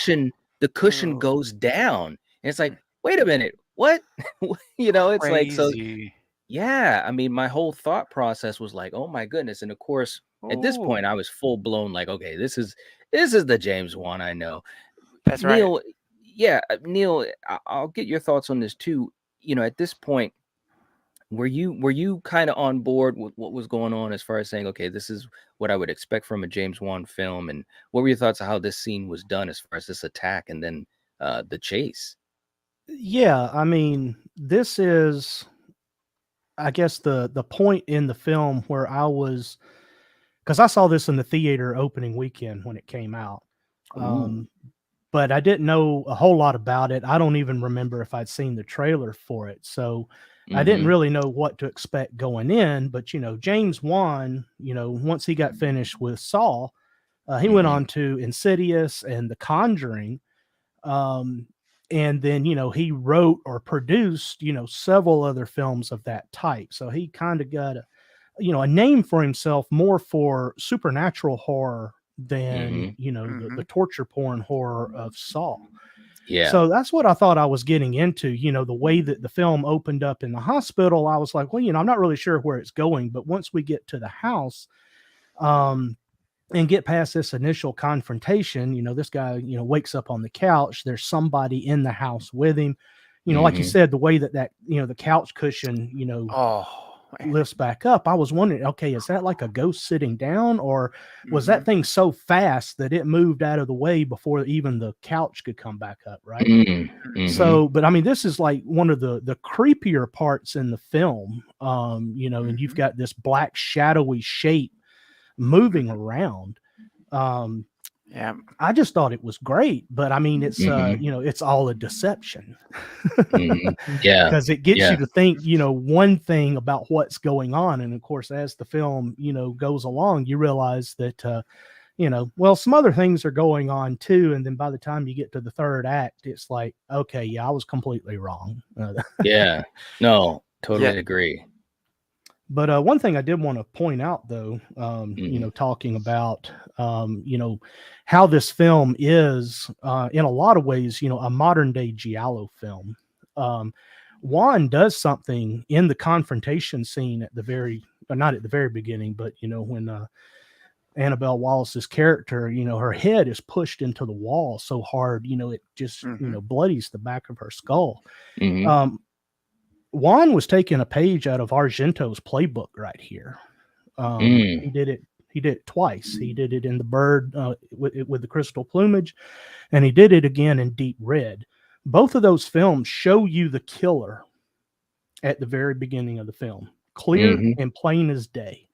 Speaker 1: cushion goes down, and it's like, wait a minute, what? It's like, so
Speaker 3: Crazy.
Speaker 1: yeah, I mean, my whole thought process was like, oh my goodness. And of course, at this
Speaker 3: Ooh,
Speaker 1: point, I was full blown like, okay, this is the James Wan I know.
Speaker 3: that's right.
Speaker 1: Neil, yeah, Neil, I'll get your thoughts on this too. At this point, were you kind of on board with what was going on as far as saying, okay, this is what I would expect from a James Wan film, and what were your thoughts of how this scene was done as far as this attack and then the chase?
Speaker 4: Yeah, I mean, this is, I guess, the point in the film where I was, because I saw this in the theater opening weekend when it came out.
Speaker 1: Ooh.
Speaker 4: But I didn't know a whole lot about it. I don't even remember if I'd seen the trailer for it. So I didn't
Speaker 1: Mm-hmm.
Speaker 4: really know what to expect going in. But, James Wan, once he got finished with Saw, he went
Speaker 1: Mm-hmm.
Speaker 4: on to Insidious and The Conjuring. Um, and then, he wrote or produced, several other films of that type. So he kind of got a name for himself more for supernatural horror than,
Speaker 1: Mm-hmm.
Speaker 4: the torture porn horror of Saw.
Speaker 1: Yeah.
Speaker 4: So that's what I thought I was getting into. The way that the film opened up in the hospital, I was like, well, I'm not really sure where it's going. But once we get to the house, and get past this initial confrontation, this guy, wakes up on the couch. There's somebody in the house with him. Like you
Speaker 1: Mm-hmm.
Speaker 4: said, the way that the couch cushion,
Speaker 3: Oh, man.
Speaker 4: lifts back up. I was wondering, okay, is that like a ghost sitting down, or was that
Speaker 3: Mhm.
Speaker 4: thing so fast that it moved out of the way before even the couch could come back up, right?
Speaker 1: Mm-hmm.
Speaker 4: So, but I mean, this is like one of the creepier parts in the film. And you've
Speaker 3: Mhm.
Speaker 4: got this black shadowy shape moving around. Um,
Speaker 3: Yeah.
Speaker 4: I just thought it was great, but I mean, it's
Speaker 1: Mm-hmm.
Speaker 4: it's all a deception.
Speaker 1: Mm-hmm. Yeah.
Speaker 4: Because it gets you
Speaker 1: Yeah.
Speaker 4: to think, one thing about what's going on. And of course, as the film, goes along, you realize that, well, some other things are going on too. And then by the time you get to the third act, it's like, okay, yeah, I was completely wrong.
Speaker 1: Yeah. No,
Speaker 3: Yeah.
Speaker 1: totally agree.
Speaker 4: But one thing I did want to point out, though,
Speaker 1: Mm-hmm.
Speaker 4: talking about, how this film is, in a lot of ways, a modern day Giallo film. Um, Juan does something in the confrontation scene at the not at the very beginning, but, when Annabelle Wallace's character, her head is pushed into the wall so hard, it just,
Speaker 3: Mhm.
Speaker 4: bloodies the back of her skull.
Speaker 1: Mm-hmm.
Speaker 4: Um, Juan was taking a page out of Argento's playbook right here.
Speaker 1: Mm.
Speaker 4: He did it. He did it twice. He did it in The Bird, with the crystal plumage, and he did it again in Deep Red. Both of those films show you the killer at the very beginning of the film, clear
Speaker 1: Mm-hmm.
Speaker 4: and plain as day.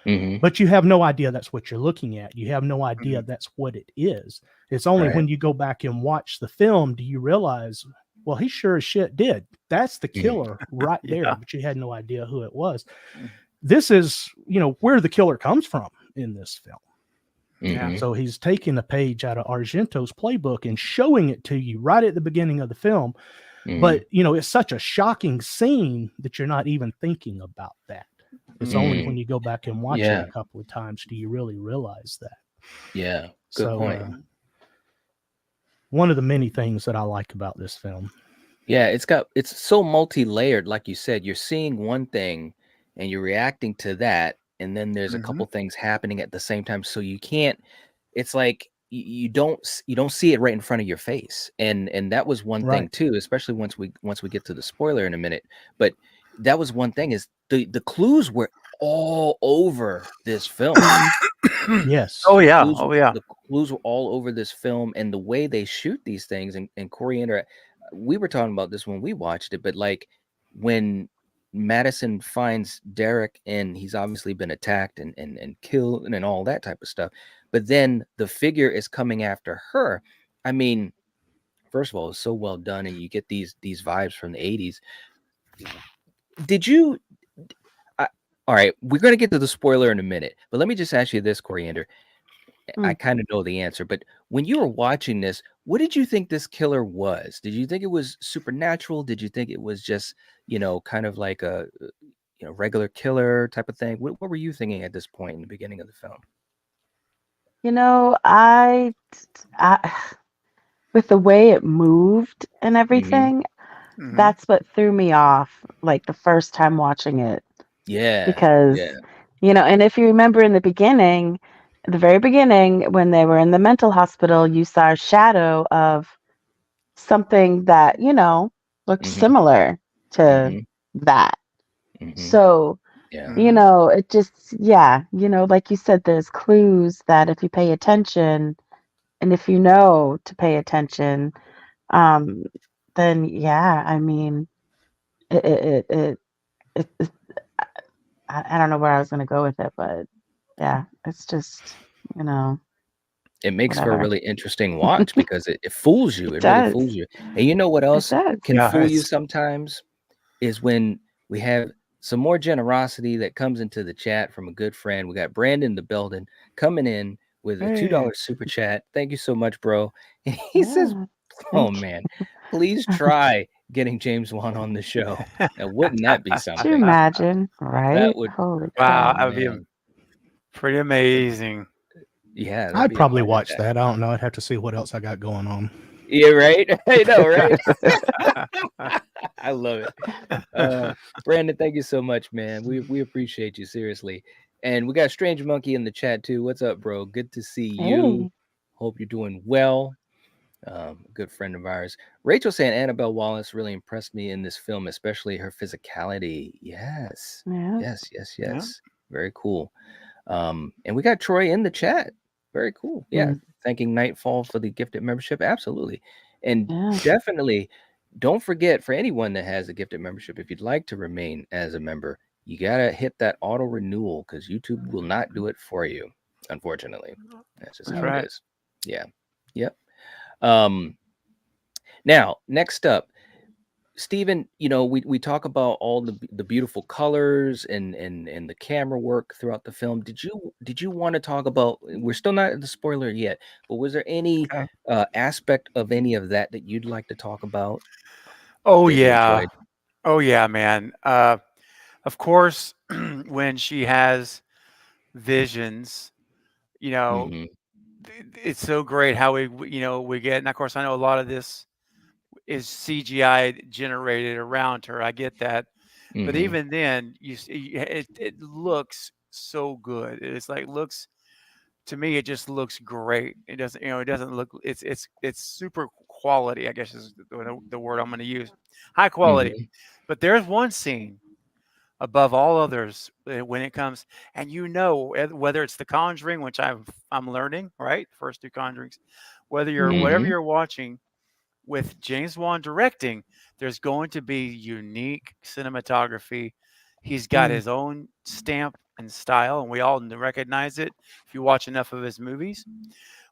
Speaker 1: Mm-hmm.
Speaker 4: But you have no idea that's what you're looking at. You have no idea
Speaker 3: Mhm.
Speaker 4: that's what it is. It's only
Speaker 1: Right.
Speaker 4: when you go back and watch the film do you realize, well, he sure as shit did. That's the
Speaker 1: Mhm.
Speaker 4: killer right there,
Speaker 3: Yeah.
Speaker 4: but you had no idea who it was.
Speaker 3: Mhm.
Speaker 4: This is, where the killer comes from in this film.
Speaker 3: Yeah.
Speaker 1: Mm-hmm.
Speaker 4: So he's taking a page out of Argento's playbook and showing it to you right at the beginning of the film.
Speaker 1: Mm-hmm.
Speaker 4: But, it's such a shocking scene that you're not even thinking about that. It's only when you go back and watch it
Speaker 1: Yeah.
Speaker 4: a couple of times do you really realize that.
Speaker 1: Yeah. Good
Speaker 4: So,
Speaker 1: point.
Speaker 4: one of the many things that I like about this film.
Speaker 1: Yeah, it's so multi-layered, like you said. You're seeing one thing and you're reacting to that, and then there's a couple
Speaker 3: Mhm.
Speaker 1: things happening at the same time. So you can't. It's like you don't see it right in front of your face, and that was one thing
Speaker 4: Right.
Speaker 1: too. Especially once we get to the spoiler in a minute, but that was one thing is the clues were all over this film.
Speaker 4: Yes.
Speaker 3: Oh yeah.
Speaker 1: Clues,
Speaker 3: Oh yeah.
Speaker 1: the clues were all over this film, and the way they shoot these things and Coriander. We were talking about this when we watched it, but like when Madison finds Derek and he's obviously been attacked and killed and all that type of stuff, but then the figure is coming after her. I mean, first of all, it's so well done, and you get these vibes from the 80s. Did you? All right, we're gonna get to the spoiler in a minute, but let me just ask you this, Coriander. I
Speaker 2: Mm.
Speaker 1: kind of know the answer, but when you were watching this, what did you think this killer was? Did you think it was supernatural? Did you think it was just, kind of like a, regular killer type of thing? What were you thinking at this point in the beginning of the film?
Speaker 2: I with the way it moved and
Speaker 1: Mm-hmm.
Speaker 2: everything,
Speaker 3: Mhm.
Speaker 2: that's what threw me off, like the first time watching it,
Speaker 1: Yeah.
Speaker 2: because
Speaker 1: Yeah.
Speaker 2: and if you remember in the beginning, the very beginning, when they were in the mental hospital, you saw a shadow of something that looked
Speaker 1: Mhm.
Speaker 2: similar to
Speaker 1: Mhm.
Speaker 2: that.
Speaker 1: Mhm.
Speaker 2: So
Speaker 1: Yeah.
Speaker 3: Mhm.
Speaker 2: it just, like you said, there's clues that if you pay attention and if you know to pay attention, um, then yeah, I mean, it, it, it, it I don't know where I was going to go with it, but yeah, it's just, you know,
Speaker 1: It makes for a
Speaker 2: whatever.
Speaker 1: really interesting watch because it fools you.
Speaker 2: It
Speaker 1: It really
Speaker 2: does.
Speaker 1: fools you. And you know what
Speaker 2: It
Speaker 1: else
Speaker 2: does.
Speaker 1: can
Speaker 3: Yeah,
Speaker 1: fool you
Speaker 3: it's
Speaker 1: sometimes is when we have some more generosity that comes into the chat from a good friend. We got Brandon in the building coming in with a
Speaker 3: hey.
Speaker 1: $2 super chat. Thank you so much, bro. And he says,
Speaker 2: Yeah.
Speaker 1: "Oh
Speaker 2: Thank
Speaker 1: man, please try getting James Wan on the show." Now, wouldn't that be
Speaker 2: you. Could you
Speaker 1: something?
Speaker 2: imagine?
Speaker 1: That
Speaker 2: Right?
Speaker 1: would.
Speaker 2: Holy
Speaker 3: Wow,
Speaker 2: crap.
Speaker 1: Oh
Speaker 3: that would be
Speaker 1: man,
Speaker 3: pretty amazing.
Speaker 1: yeah, that'd
Speaker 4: I'd
Speaker 1: be a
Speaker 4: probably
Speaker 1: heart
Speaker 4: watch
Speaker 1: attack.
Speaker 4: that. I don't know. I'd have to see what else I got going on.
Speaker 1: Yeah, right. I know, right? I love it. Brandon, thank you so much, man. We appreciate you seriously. And we got Strange Monkey in the chat too. What's up, bro? Good to see you.
Speaker 2: Hey.
Speaker 1: Hope you're doing well. Good friend of ours. Rachel saying Annabelle Wallace really impressed me in this film, especially her physicality. Yes,
Speaker 2: Yeah.
Speaker 1: yes, yes,
Speaker 3: Yeah.
Speaker 1: yes. Very cool. And we got Troy in the chat. Very cool. Yeah.
Speaker 2: Mm,
Speaker 1: Thanking Nightfall for the gifted membership. Absolutely. And
Speaker 2: yeah.
Speaker 1: definitely don't forget, for anyone that has a gifted membership, if you'd like to remain as a member, you got to hit that auto renewal because YouTube will not do it for you, unfortunately. That's just
Speaker 3: That's
Speaker 1: how it
Speaker 2: Mm,
Speaker 3: right.
Speaker 1: is. Yeah. Yep. Um, Now, next up, Stephen, we talk about all the beautiful colors and the camera work throughout the film. Did you want to talk about? We're still not at the spoiler yet, but was there any
Speaker 3: Okay.
Speaker 1: aspect of any of that you'd like to talk about
Speaker 3: Oh
Speaker 1: that you
Speaker 3: yeah.
Speaker 1: enjoyed?
Speaker 3: Oh yeah, man. Of course, when she has visions, you know,
Speaker 1: Mm-hmm.
Speaker 3: it's so great how we get, and of course, I know a lot of this is CGI generated around her. I get that, but
Speaker 1: Mm-hmm.
Speaker 3: even then, it looks so good. It's like looks to me, it just looks great. It doesn't look. It's super quality. I guess is the word I'm going to use. High quality.
Speaker 1: Mm-hmm.
Speaker 3: But there's one scene above all others when it comes, and whether it's The Conjuring, which I'm learning, right, first two Conjurings, whatever
Speaker 1: Mm-hmm.
Speaker 2: mm,
Speaker 3: you're watching with James Wan directing, there's going to be unique cinematography. He's got
Speaker 2: mm,
Speaker 3: his own stamp and style, and we all recognize it if you watch enough of his movies.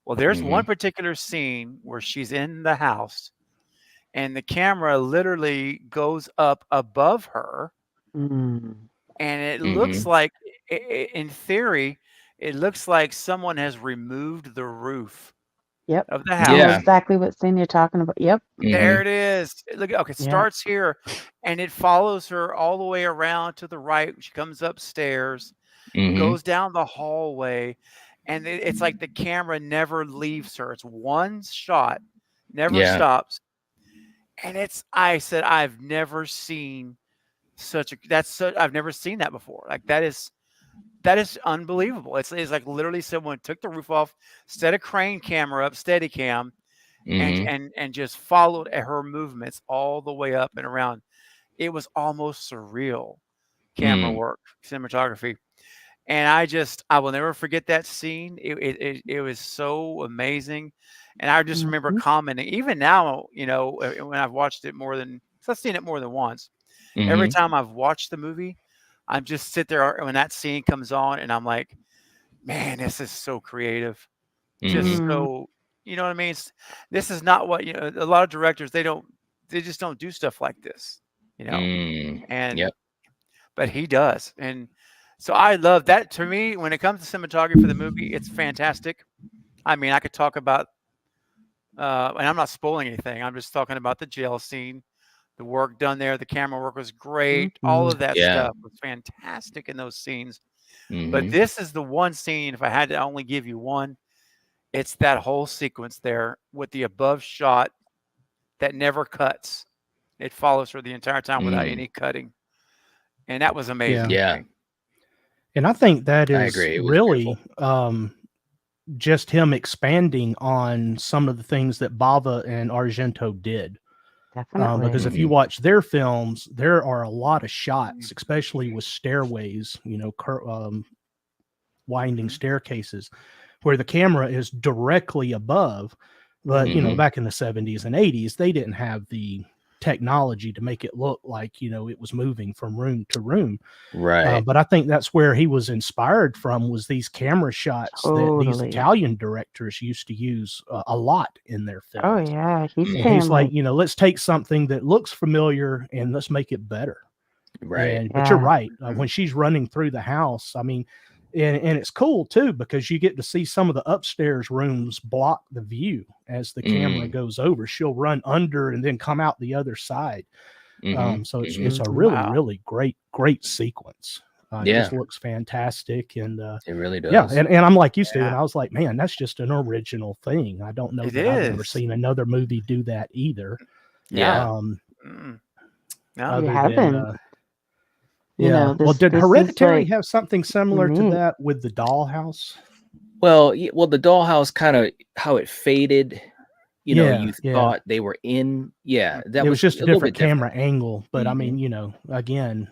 Speaker 3: Well, there's
Speaker 1: Mm-hmm.
Speaker 3: one particular scene where she's in the house and the camera literally goes up above her,
Speaker 2: mm.
Speaker 3: and it looks
Speaker 1: Mm-hmm.
Speaker 3: like, in theory, it looks like someone has removed the roof
Speaker 2: Yep.
Speaker 3: of the
Speaker 2: I know
Speaker 1: Yeah.
Speaker 3: house.
Speaker 2: exactly what scene you're talking about. Yep.
Speaker 1: Mm-hmm.
Speaker 3: There it is. Look, okay, it
Speaker 2: Yep.
Speaker 3: starts here and it follows her all the way around to the right. She comes upstairs,
Speaker 1: Mm-hmm.
Speaker 3: goes down the hallway, and it's like the camera never leaves her. It's one shot, never
Speaker 1: Yeah.
Speaker 3: stops. And I said, I've never seen I've never seen that before. Like that is unbelievable. It's like literally someone took the roof off, set a crane camera up, Steadicam, and
Speaker 1: Mm-hmm.
Speaker 3: and and just followed her movements all the way up and around. It was almost surreal camera
Speaker 1: Mm.
Speaker 3: work, cinematography, and I will never forget that scene. It was so amazing, and I just remember
Speaker 2: Mm-hmm.
Speaker 3: commenting. Even now, when I've watched it more than, 'cause I've seen it more than once. Every
Speaker 1: Mm-hmm.
Speaker 3: time I've watched the movie, I'm just sit there when that scene comes on, and I'm like, man, this is so creative. Just
Speaker 1: Mm-hmm.
Speaker 2: Mm,
Speaker 3: so, you know what I mean? This is not what, a lot of directors, they just don't do stuff like this, you know,
Speaker 1: Mm.
Speaker 3: and,
Speaker 1: Yep.
Speaker 3: but he does. And so I love that. To me, when it comes to cinematography for the movie, it's fantastic. I mean, I could talk about, and I'm not spoiling anything. I'm just talking about the jail scene, the work done there. The camera work was great. All
Speaker 2: mhm.
Speaker 3: of that
Speaker 1: Yeah.
Speaker 3: stuff was fantastic in those scenes. But
Speaker 1: Mm-hmm.
Speaker 3: this is the one scene, if I had to only give you one, it's that whole sequence there with the above shot that never cuts. It follows her the entire time without
Speaker 1: Mm.
Speaker 3: any cutting, and that was amazing.
Speaker 4: Yeah.
Speaker 3: to
Speaker 1: Yeah.
Speaker 3: me.
Speaker 4: And I think that
Speaker 1: I
Speaker 4: is
Speaker 1: agree. It was
Speaker 4: really
Speaker 1: beautiful.
Speaker 4: just him expanding on some of the things that Bava and Argento did.
Speaker 2: Definitely.
Speaker 4: Because if you
Speaker 1: Mhm.
Speaker 4: watch their films, there are a lot of shots, especially with stairways, winding
Speaker 3: Mhm.
Speaker 4: staircases, where the camera is directly above. But
Speaker 1: Mhm.
Speaker 4: back in the 70s and 80s, they didn't have the technology to make it look like it was moving from room to room.
Speaker 1: Right.
Speaker 4: But I think that's where he was inspired from, was these camera shots that these
Speaker 2: Totally.
Speaker 4: Italian directors used to use a lot in their
Speaker 2: Oh
Speaker 4: films.
Speaker 2: yeah, he's
Speaker 1: Mhm.
Speaker 4: And
Speaker 2: saying
Speaker 4: he's like,
Speaker 2: like,
Speaker 4: let's take something that looks familiar and let's make it better.
Speaker 1: Right.
Speaker 4: But you're
Speaker 2: yeah,
Speaker 4: right.
Speaker 3: Mhm.
Speaker 4: When she's running through the house, I mean, and it's cool too, because you get to see some of the upstairs rooms block the view as the camera
Speaker 1: Mm.
Speaker 4: goes over. She'll run under and then come out the other side.
Speaker 1: Mhm.
Speaker 4: So it's
Speaker 1: Mhm.
Speaker 4: a really,
Speaker 3: Wow.
Speaker 4: really great sequence. It
Speaker 1: Yeah.
Speaker 4: just looks fantastic. And
Speaker 1: It really
Speaker 4: yeah,
Speaker 1: does.
Speaker 4: and I'm like you, Steven.
Speaker 3: Yeah.
Speaker 4: I was like, man, that's just an original thing. I don't know
Speaker 3: It
Speaker 4: that I've ever
Speaker 3: is.
Speaker 4: seen another movie do that either.
Speaker 1: Yeah.
Speaker 3: Mm. No.
Speaker 2: you
Speaker 4: Other than
Speaker 2: haven't.
Speaker 4: yeah. Well, did
Speaker 2: This is
Speaker 4: Hereditary
Speaker 2: like
Speaker 4: have something similar to
Speaker 2: unique.
Speaker 4: that with the dollhouse?
Speaker 1: Well, the dollhouse kind of how it faded.
Speaker 4: Yeah,
Speaker 1: You thought they were in. Yeah, that
Speaker 4: it was
Speaker 1: was
Speaker 4: just
Speaker 1: a
Speaker 4: a
Speaker 1: little
Speaker 4: different
Speaker 1: bit different.
Speaker 4: camera angle, but I
Speaker 1: Mhm.
Speaker 4: mean, again,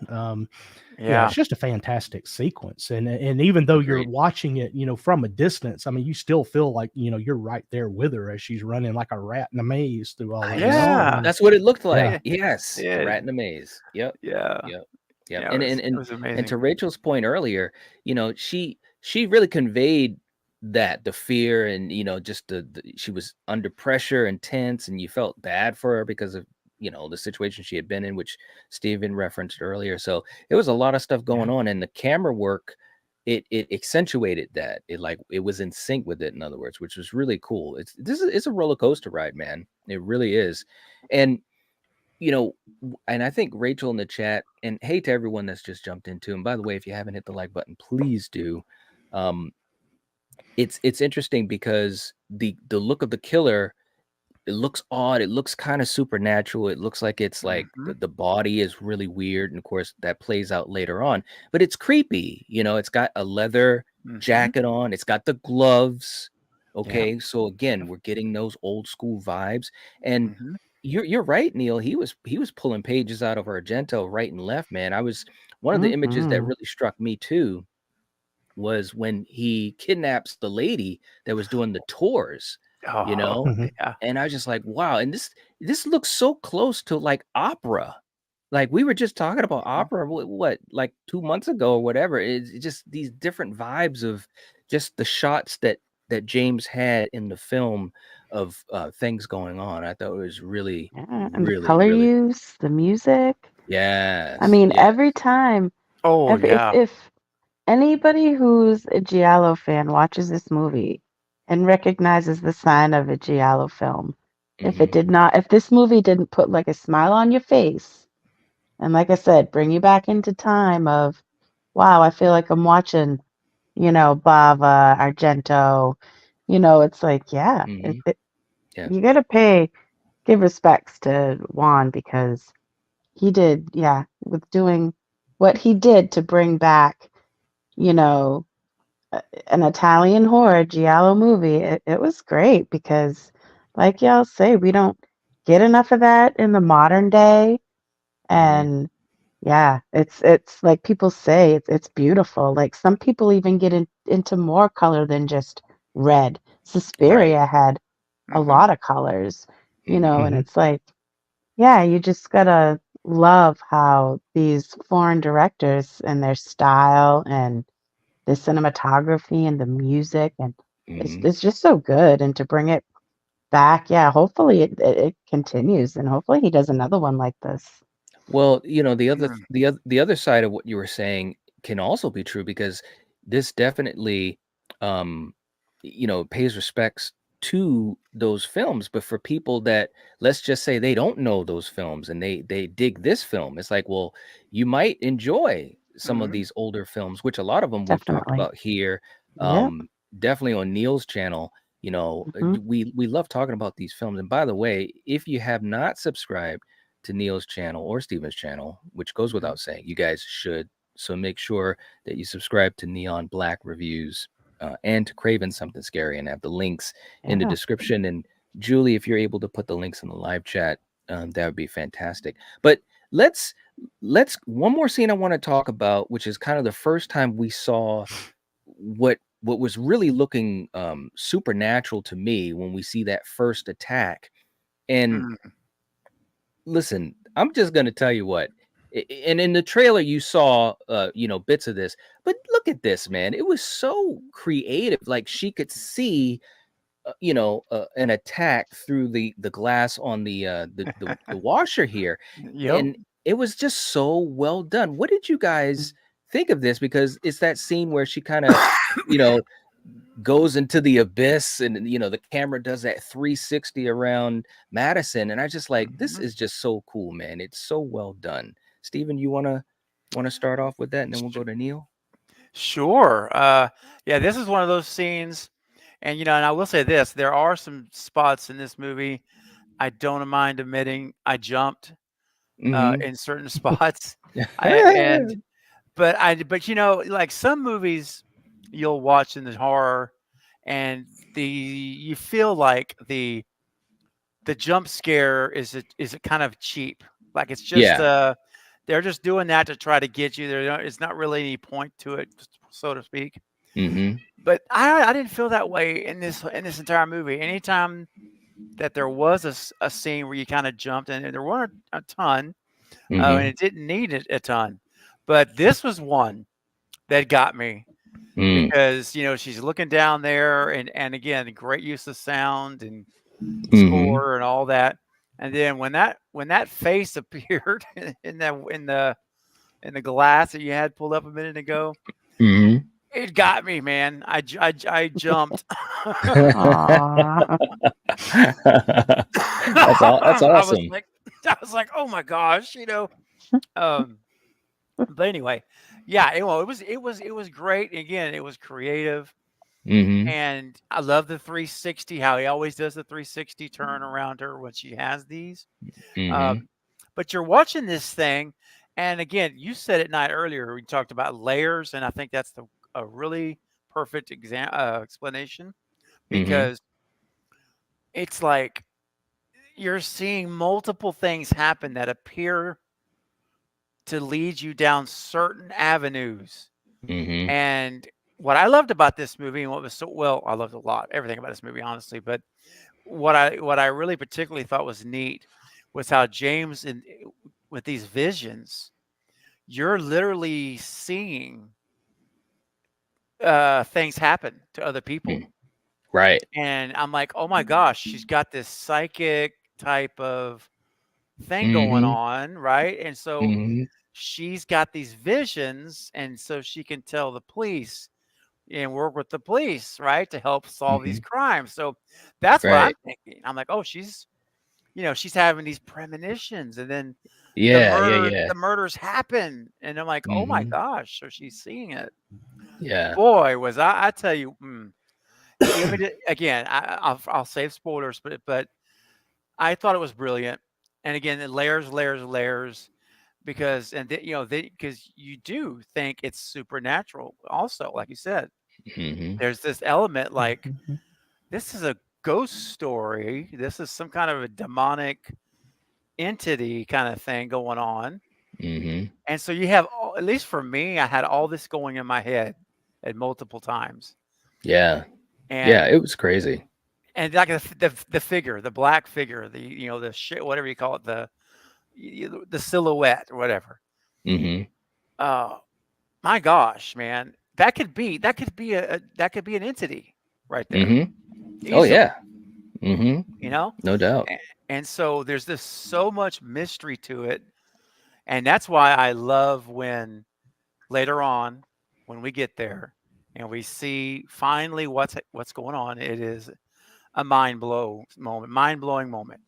Speaker 3: Yeah.
Speaker 4: it's just a fantastic sequence, and even though you're
Speaker 1: Agreed.
Speaker 4: watching it, from a distance, I mean, you still feel like you're right there with her as she's running like a rat in a maze through all of this.
Speaker 3: Yeah.
Speaker 1: That's what it looked like.
Speaker 4: Yeah,
Speaker 1: Yes, a
Speaker 3: Did.
Speaker 1: rat in a maze. Yep.
Speaker 3: Yeah.
Speaker 1: Yep. Yep.
Speaker 3: Yeah.
Speaker 1: And
Speaker 3: It
Speaker 1: and and
Speaker 3: was
Speaker 1: and
Speaker 3: amazing.
Speaker 1: to Rachel's point earlier, she really conveyed that the fear and just she was under pressure and tense, and you felt bad for her because of the situation she had been in, which Steven referenced earlier. So it was a lot of stuff going on, and the camera work it accentuated that. It was in sync with it, in other words, which was really cool. It's a roller coaster ride, man. It really is. And and I think Rachel in the chat, and hey to everyone that's just jumped into. And by the way, if you haven't hit the like button, please do. Um, it's interesting because the look of the killer, it looks odd. It looks kind of supernatural. It looks like it's like
Speaker 3: Mhm.
Speaker 1: the body is really weird, and of course that plays out later on. But it's creepy. It's got a leather
Speaker 3: Mhm.
Speaker 1: jacket on. It's got the gloves.
Speaker 3: Yeah.
Speaker 1: Okay, so again, we're getting those old school vibes. And
Speaker 3: Mhm.
Speaker 1: you're right, Neil. He was pulling pages out of Argento right and left, man. One of the images that
Speaker 2: Mhm.
Speaker 1: really struck me too was when he kidnaps the lady that was doing the tours, you
Speaker 3: Oh,
Speaker 1: know?
Speaker 4: Mhm.
Speaker 3: yeah.
Speaker 1: And I was just like, wow. And this looks so close to like opera. Like we were just talking about
Speaker 3: Mhm.
Speaker 1: opera, what, like 2 months ago or whatever. It's just these different vibes of just the shots that James had in the film of things going on. I thought it was really,
Speaker 2: Yeah, and the
Speaker 1: really,
Speaker 2: color
Speaker 1: really
Speaker 2: use, the music. I
Speaker 1: yes,
Speaker 2: mean,
Speaker 1: yeah.
Speaker 2: every time,
Speaker 3: Oh,
Speaker 2: every
Speaker 3: yeah.
Speaker 2: if anybody who's a Giallo fan watches this movie and recognizes the sign of a Giallo film, if
Speaker 1: Mhm.
Speaker 2: if this movie didn't put like a smile on your face, and like I said, bring you back into time of, wow, I feel like I'm watching, Bava, Argento, it's like, yeah,
Speaker 1: Mhm. Yeah.
Speaker 2: you gotta give respects to Juan because he did, yeah, with doing what he did to bring back, you know, an Italian horror giallo movie. It was great because, like y'all say, we don't get enough of that in the modern day.
Speaker 1: Mhm.
Speaker 2: And yeah, it's like people say, it's beautiful. Like some people even get into more color than just red.
Speaker 1: Right.
Speaker 2: Suspiria had a
Speaker 3: Mhm.
Speaker 2: lot of colors,
Speaker 1: Mhm.
Speaker 2: and
Speaker 4: Mhm.
Speaker 2: it's like, yeah, you just gotta love how these foreign directors and their style and the cinematography and the music and
Speaker 1: Mhm.
Speaker 2: it's just so good. And to bring it back, yeah, hopefully it continues and hopefully he does another one like this.
Speaker 1: Well,
Speaker 3: Mm.
Speaker 1: the other side of what you were saying can also be true because this definitely, um, pays respects to those films. But for people that, let's just say, they don't know those films and they dig this film, it's like, well, you might enjoy some of
Speaker 3: Mhm.
Speaker 1: these older films, which a lot of them we've talked
Speaker 2: Definitely.
Speaker 1: about here.
Speaker 2: Yep.
Speaker 1: Definitely on Neil's channel.
Speaker 2: Hmm.
Speaker 1: We love talking about these films. And by the way, if you have not subscribed to Neil's channel or Steven's channel, which goes without saying, you guys should. So make sure that you subscribe to Neon Black Reviews and to Craven Something Scary, and have the links in the description. And Julie, if you're able to put the links in the live chat, that would be fantastic. But let's one more scene I want to talk about, which is kind of the first time we saw what was really looking supernatural to me when we see that first attack. And listen, I'm just going to tell you what, and in the trailer you saw bits of this, but look at this, man. It was so creative. Like, she could see an attack through the glass on the washer here.
Speaker 3: Yep.
Speaker 1: And it was just so well done. What did you guys think of this? Because it's that scene where she kind of goes into the abyss, and the camera does that 360 around Madison, and I just like, this is just so cool, man. It's so well done. Steven, you want to start off with that, and then we'll go to Neil?
Speaker 3: Sure. Yeah, this is one of those scenes, and and I will say this, there are some spots in this movie I don't mind admitting I jumped in certain spots. But like some movies you'll watch in the horror, and you feel like the jump scare is kind of cheap. Like, it's just they're just doing that to try to get you. It's not really any point to it, so to speak. But I didn't feel that way in this entire movie. Anytime that there was a scene where you kind of jumped, and there weren't a ton, and it didn't need a ton, but this was one that got me because she's looking down there, and again, great use of sound and score and all that. And then when that face appeared in the glass that you had pulled up a minute ago, it got me, man. I jumped.
Speaker 1: That's awesome.
Speaker 3: I was like, oh my gosh, But anyway, yeah, it was great. Again, it was creative. And I love the 360, how he always does the 360 turn around her when she has these. But you're watching this thing, and again, you said it night earlier. We talked about layers, and I think that's a really perfect explanation, because it's like you're seeing multiple things happen that appear to lead you down certain avenues. And what I loved about this movie, and what was I loved everything about this movie, honestly, but what I really particularly thought was neat was how James, with these visions, you're literally seeing things happen to other people.
Speaker 1: Right.
Speaker 3: And I'm like, oh my gosh, she's got this psychic type of thing going on, right? And so she's got these visions, and so she can tell the police and work with the police, right, to help solve these crimes. So that's what I'm thinking. I'm like, oh, she's having these premonitions, and then the murders happen, and I'm like, oh my gosh, so she's seeing it.
Speaker 1: Yeah.
Speaker 3: Boy, was I tell you, again, I'll save spoilers, but I thought it was brilliant. And again, the layers, because because you do think it's supernatural also, like you said. There's this element, like, this is a ghost story. This is some kind of a demonic entity kind of thing going on. And so you have, at least for me, I had all this going in my head at multiple times.
Speaker 1: Yeah.
Speaker 3: And
Speaker 1: it was crazy.
Speaker 3: And like the figure, the black figure, the shit, whatever you call it, the silhouette or whatever. My gosh, man, that could be an entity right there.
Speaker 1: Mm-hmm. Oh yeah. Mm-hmm.
Speaker 3: You know,
Speaker 1: no doubt.
Speaker 3: And so there's this so much mystery to it, and that's why I love when later on, when we get there and we see finally what's going on. It is a mind-blowing moment.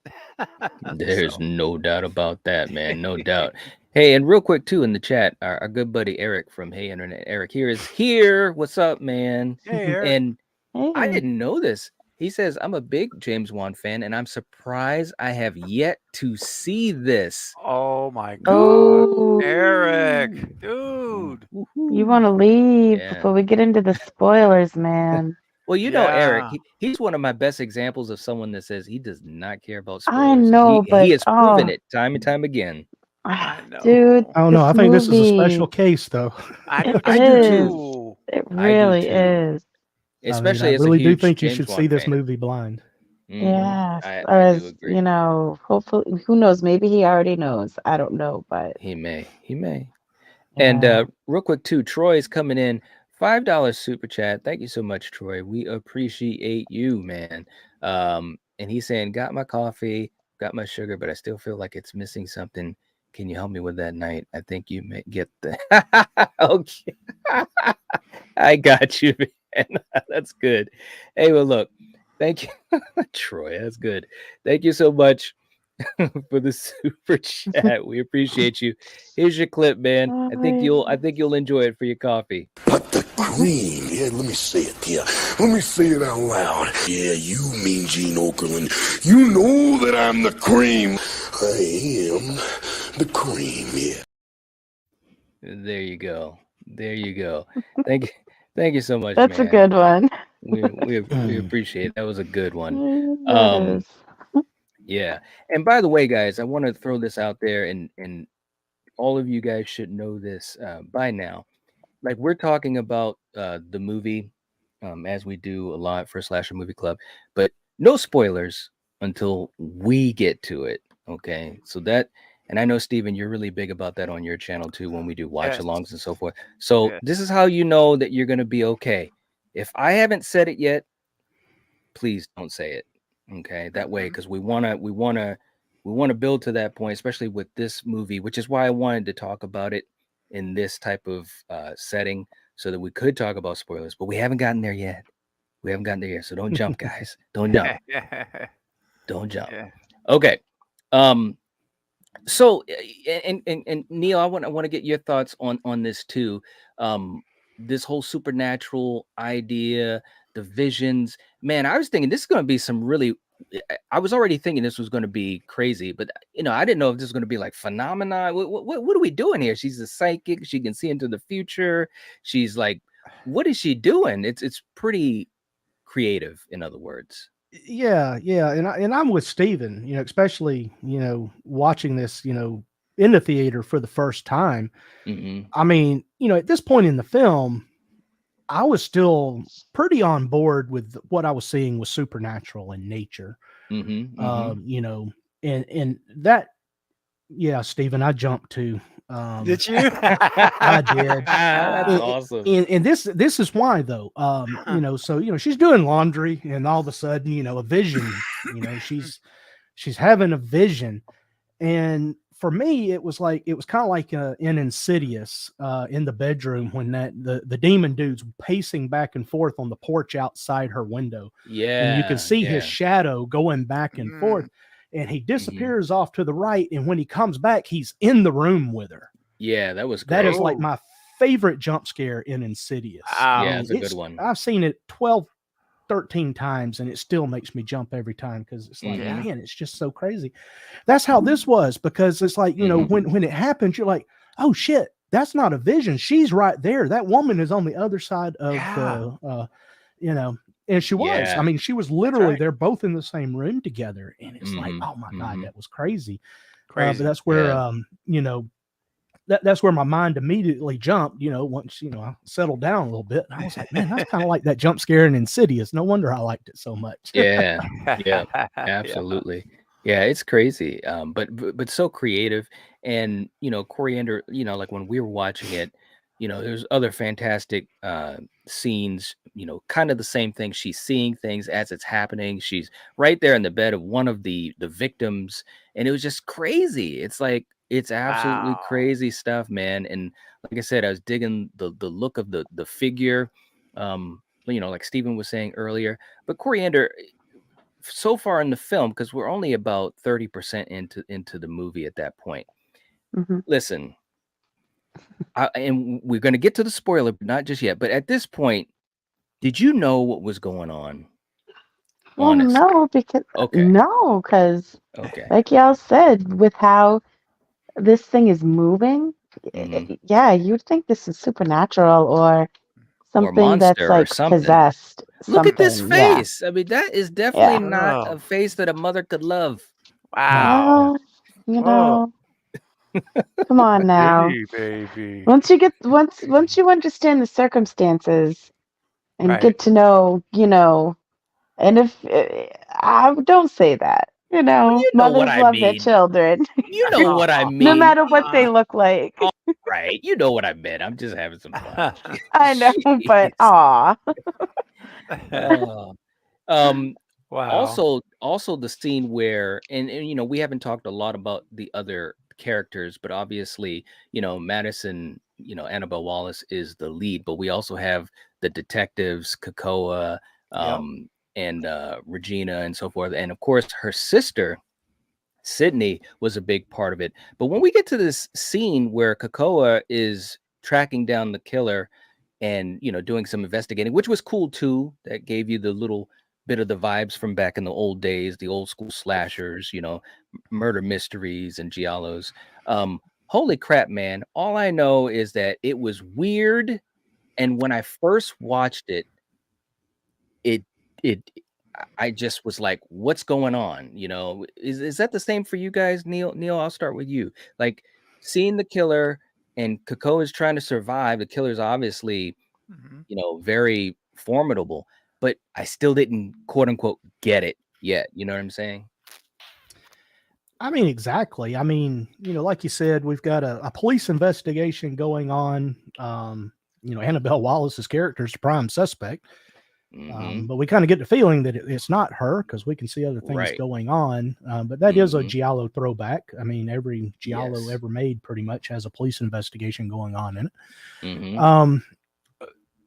Speaker 1: There's no doubt about that, man. No doubt. Hey, and real quick too, in the chat, our good buddy Eric from Hey Internet, Eric here is here. What's up, man?
Speaker 3: Hey, Eric.
Speaker 1: And
Speaker 2: Hey.
Speaker 1: I didn't know this. He says, I'm a big James Wan fan, and I'm surprised I have yet to see this.
Speaker 3: Oh my God,
Speaker 2: Oh,
Speaker 3: Eric, dude.
Speaker 2: you want to leave
Speaker 1: Yeah.
Speaker 2: before we get into the spoilers, man.
Speaker 1: Well, you know, Eric,
Speaker 3: Yeah.
Speaker 1: he's one of my best examples of someone that says he does not care about
Speaker 2: I
Speaker 1: spoilers.
Speaker 2: know,
Speaker 1: He
Speaker 2: but
Speaker 1: has proven it time and time again.
Speaker 3: I
Speaker 2: dude,
Speaker 3: know.
Speaker 4: I don't know. I
Speaker 2: this
Speaker 4: think this is a special
Speaker 2: movie,
Speaker 4: case, though.
Speaker 2: it
Speaker 3: I do
Speaker 2: is.
Speaker 3: too.
Speaker 2: It
Speaker 1: I do
Speaker 2: really
Speaker 1: too.
Speaker 2: is.
Speaker 1: Especially
Speaker 4: I
Speaker 1: as a
Speaker 4: really do
Speaker 1: huge
Speaker 4: think you
Speaker 1: James
Speaker 4: should
Speaker 1: Wan
Speaker 4: see this
Speaker 1: fan.
Speaker 4: movie blind.
Speaker 2: Yes,
Speaker 1: I
Speaker 2: or
Speaker 1: do
Speaker 2: as
Speaker 1: agree.
Speaker 2: you know, hopefully, who knows? Maybe he already knows. I don't know, but
Speaker 1: He may. And
Speaker 2: yeah.
Speaker 1: real quick too, Troy's coming in, $5 super chat. Thank you so much, Troy. We appreciate you, man. And he's saying, got my coffee, got my sugar, but I still feel like it's missing something. Can you help me with that night? I think you may get the okay. I got you, man. That's good. Hey, well, look, thank you, Troy. That's good. Thank you so much for the super chat. We appreciate you. Here's your clip, man. I think you'll enjoy it for your coffee.
Speaker 5: But the cream, yeah, let me say it here. Let me say it out loud. Yeah, you mean Gene Okerlund. You know that I'm the cream. I am the cream, yeah.
Speaker 1: There you go. Thank you so much,
Speaker 2: That's
Speaker 1: man.
Speaker 2: a good one.
Speaker 1: We appreciate it. That was a good one.
Speaker 2: It is.
Speaker 1: Yeah. And by the way, guys, I want to throw this out there, and all of you guys should know this by now. Like, we're talking about the movie, as we do a lot for Slasher Movie Club, but no spoilers until we get to it. Okay, so that, and I know, Steven, you're really big about that on your channel too when we do watch
Speaker 3: Yes.
Speaker 1: alongs and so forth. So
Speaker 3: Yes.
Speaker 1: this is how you know that you're going to be okay. If I haven't said it yet, please don't say it. Okay, that way, because we want to build to that point, especially with this movie, which is why I wanted to talk about it in this type of setting, so that we could talk about spoilers. But we haven't gotten there yet. So don't jump, guys. Don't jump. Don't jump.
Speaker 3: Yeah.
Speaker 1: Okay. So and Neil, I want to get your thoughts on this too. This whole supernatural idea, the visions. Man, I was thinking this is going to be some really. I was already thinking this was going to be crazy, but I didn't know if this was going to be like phenomena. What are we doing here? She's a psychic. She can see into the future. She's like, what is she doing? It's pretty creative, in other words.
Speaker 4: Yeah, and I'm with Steven, especially, watching this, in the theater for the first time.
Speaker 1: Mm-hmm.
Speaker 4: I mean, at this point in the film, I was still pretty on board with what I was seeing was supernatural in nature.
Speaker 1: Mm-hmm. Mm-hmm.
Speaker 4: And that, yeah, Steven, I jumped to.
Speaker 3: Did you?
Speaker 4: I did.
Speaker 1: That's awesome.
Speaker 4: And this is why, though. So she's doing laundry, and all of a sudden, a vision. She's having a vision, and for me, it was kind of like in Insidious, in the bedroom when the demon dude's pacing back and forth on the porch outside her window.
Speaker 1: Yeah,
Speaker 4: and you can see his shadow going back and forth. And he disappears off to the right, and when he comes back, he's in the room with her.
Speaker 1: Yeah, that was great.
Speaker 4: That is like my favorite jump scare in Insidious.
Speaker 3: Wow.
Speaker 1: Yeah, it's a good one.
Speaker 4: I've seen it 12, 13 times, and it still makes me jump every time because it's like, man, it's just so crazy. That's how this was, because it's like, when it happens, you're like, oh shit, that's not a vision. She's right there. That woman is on the other side of the, and she was.
Speaker 1: Yeah.
Speaker 4: I mean, she was literally, they're both in the same room together. And it's like, oh my God, that was crazy. But that's where, that's where my mind immediately jumped, once, I settled down a little bit. And I was like, man, that's kind of like that jump scare in Insidious. No wonder I liked it so much.
Speaker 1: Yeah, absolutely. Yeah, it's crazy. But so creative. And, Coriander, like when we were watching it, there's other fantastic scenes, kind of the same thing. She's seeing things as it's happening. She's right there in the bed of one of the victims, and it was just crazy. It's like, it's absolutely crazy stuff, man. And like I said, I was digging the look of the figure, like Steven was saying earlier. But Coriander, so far in the film, because we're only about 30% into the movie at that point.
Speaker 2: Mm-hmm.
Speaker 1: Listen. And we're going to get to the spoiler, but not just yet. But at this point, did you know what was going on?
Speaker 2: Well,
Speaker 1: honest.
Speaker 2: no, because
Speaker 1: Okay.
Speaker 2: like y'all said, with how this thing is moving,
Speaker 1: Mhm.
Speaker 2: yeah, you'd think this is supernatural or
Speaker 1: Or
Speaker 2: something that's
Speaker 1: monster or
Speaker 2: like
Speaker 1: something.
Speaker 2: possessed.
Speaker 1: Look at this
Speaker 2: Something, yeah,
Speaker 1: face. I mean, that is definitely
Speaker 2: yeah.
Speaker 1: not
Speaker 3: Oh,
Speaker 1: a face that a mother could love.
Speaker 3: wow.
Speaker 2: Well, you
Speaker 3: Oh,
Speaker 2: know, come on now.
Speaker 3: hey, baby.
Speaker 2: Once you understand the circumstances and
Speaker 3: Right.
Speaker 2: get to know, and if I don't say that,
Speaker 1: Well, you know what
Speaker 2: mothers
Speaker 1: I
Speaker 2: love their
Speaker 1: mean.
Speaker 2: children,
Speaker 1: You know what I
Speaker 2: no
Speaker 1: mean.
Speaker 2: matter what they look like.
Speaker 1: All right. You know what I meant. I'm just having some fun.
Speaker 2: I know, but
Speaker 1: Jeez.
Speaker 2: aw.
Speaker 1: Oh. Um,
Speaker 3: Wow.
Speaker 1: also the scene where and we haven't talked a lot about the other characters, but obviously, Madison, Annabelle Wallace is the lead, but we also have the detectives, Kakoa,
Speaker 3: Yep.
Speaker 1: and Regina and so forth. And of course her sister, Sydney, was a big part of it. But when we get to this scene where Kakoa is tracking down the killer and doing some investigating, which was cool too, that gave you the little bit of the vibes from back in the old days, the old school slashers, murder mysteries and giallos. Holy crap, man, all I know is that it was weird, and when I first watched it, it it I just was like, what's going on? Is that the same for you guys? Neil, I'll start with you. Like, seeing the killer and Kako is trying to survive. The killer's obviously,
Speaker 3: Mhm.
Speaker 1: very formidable, but I still didn't quote unquote get it yet. You know what I'm saying?
Speaker 4: I mean, exactly. I mean, like you said, we've got a police investigation going on. Annabelle Wallace's character is the prime suspect.
Speaker 1: Mm-hmm.
Speaker 4: But we kind of get the feeling that it's not her because we can see other things
Speaker 1: Right.
Speaker 4: going on. But that is a
Speaker 1: Mm-hmm.
Speaker 4: giallo throwback. I mean, every giallo
Speaker 1: Yes.
Speaker 4: ever made pretty much has a police investigation going on in it.
Speaker 1: Mm-hmm.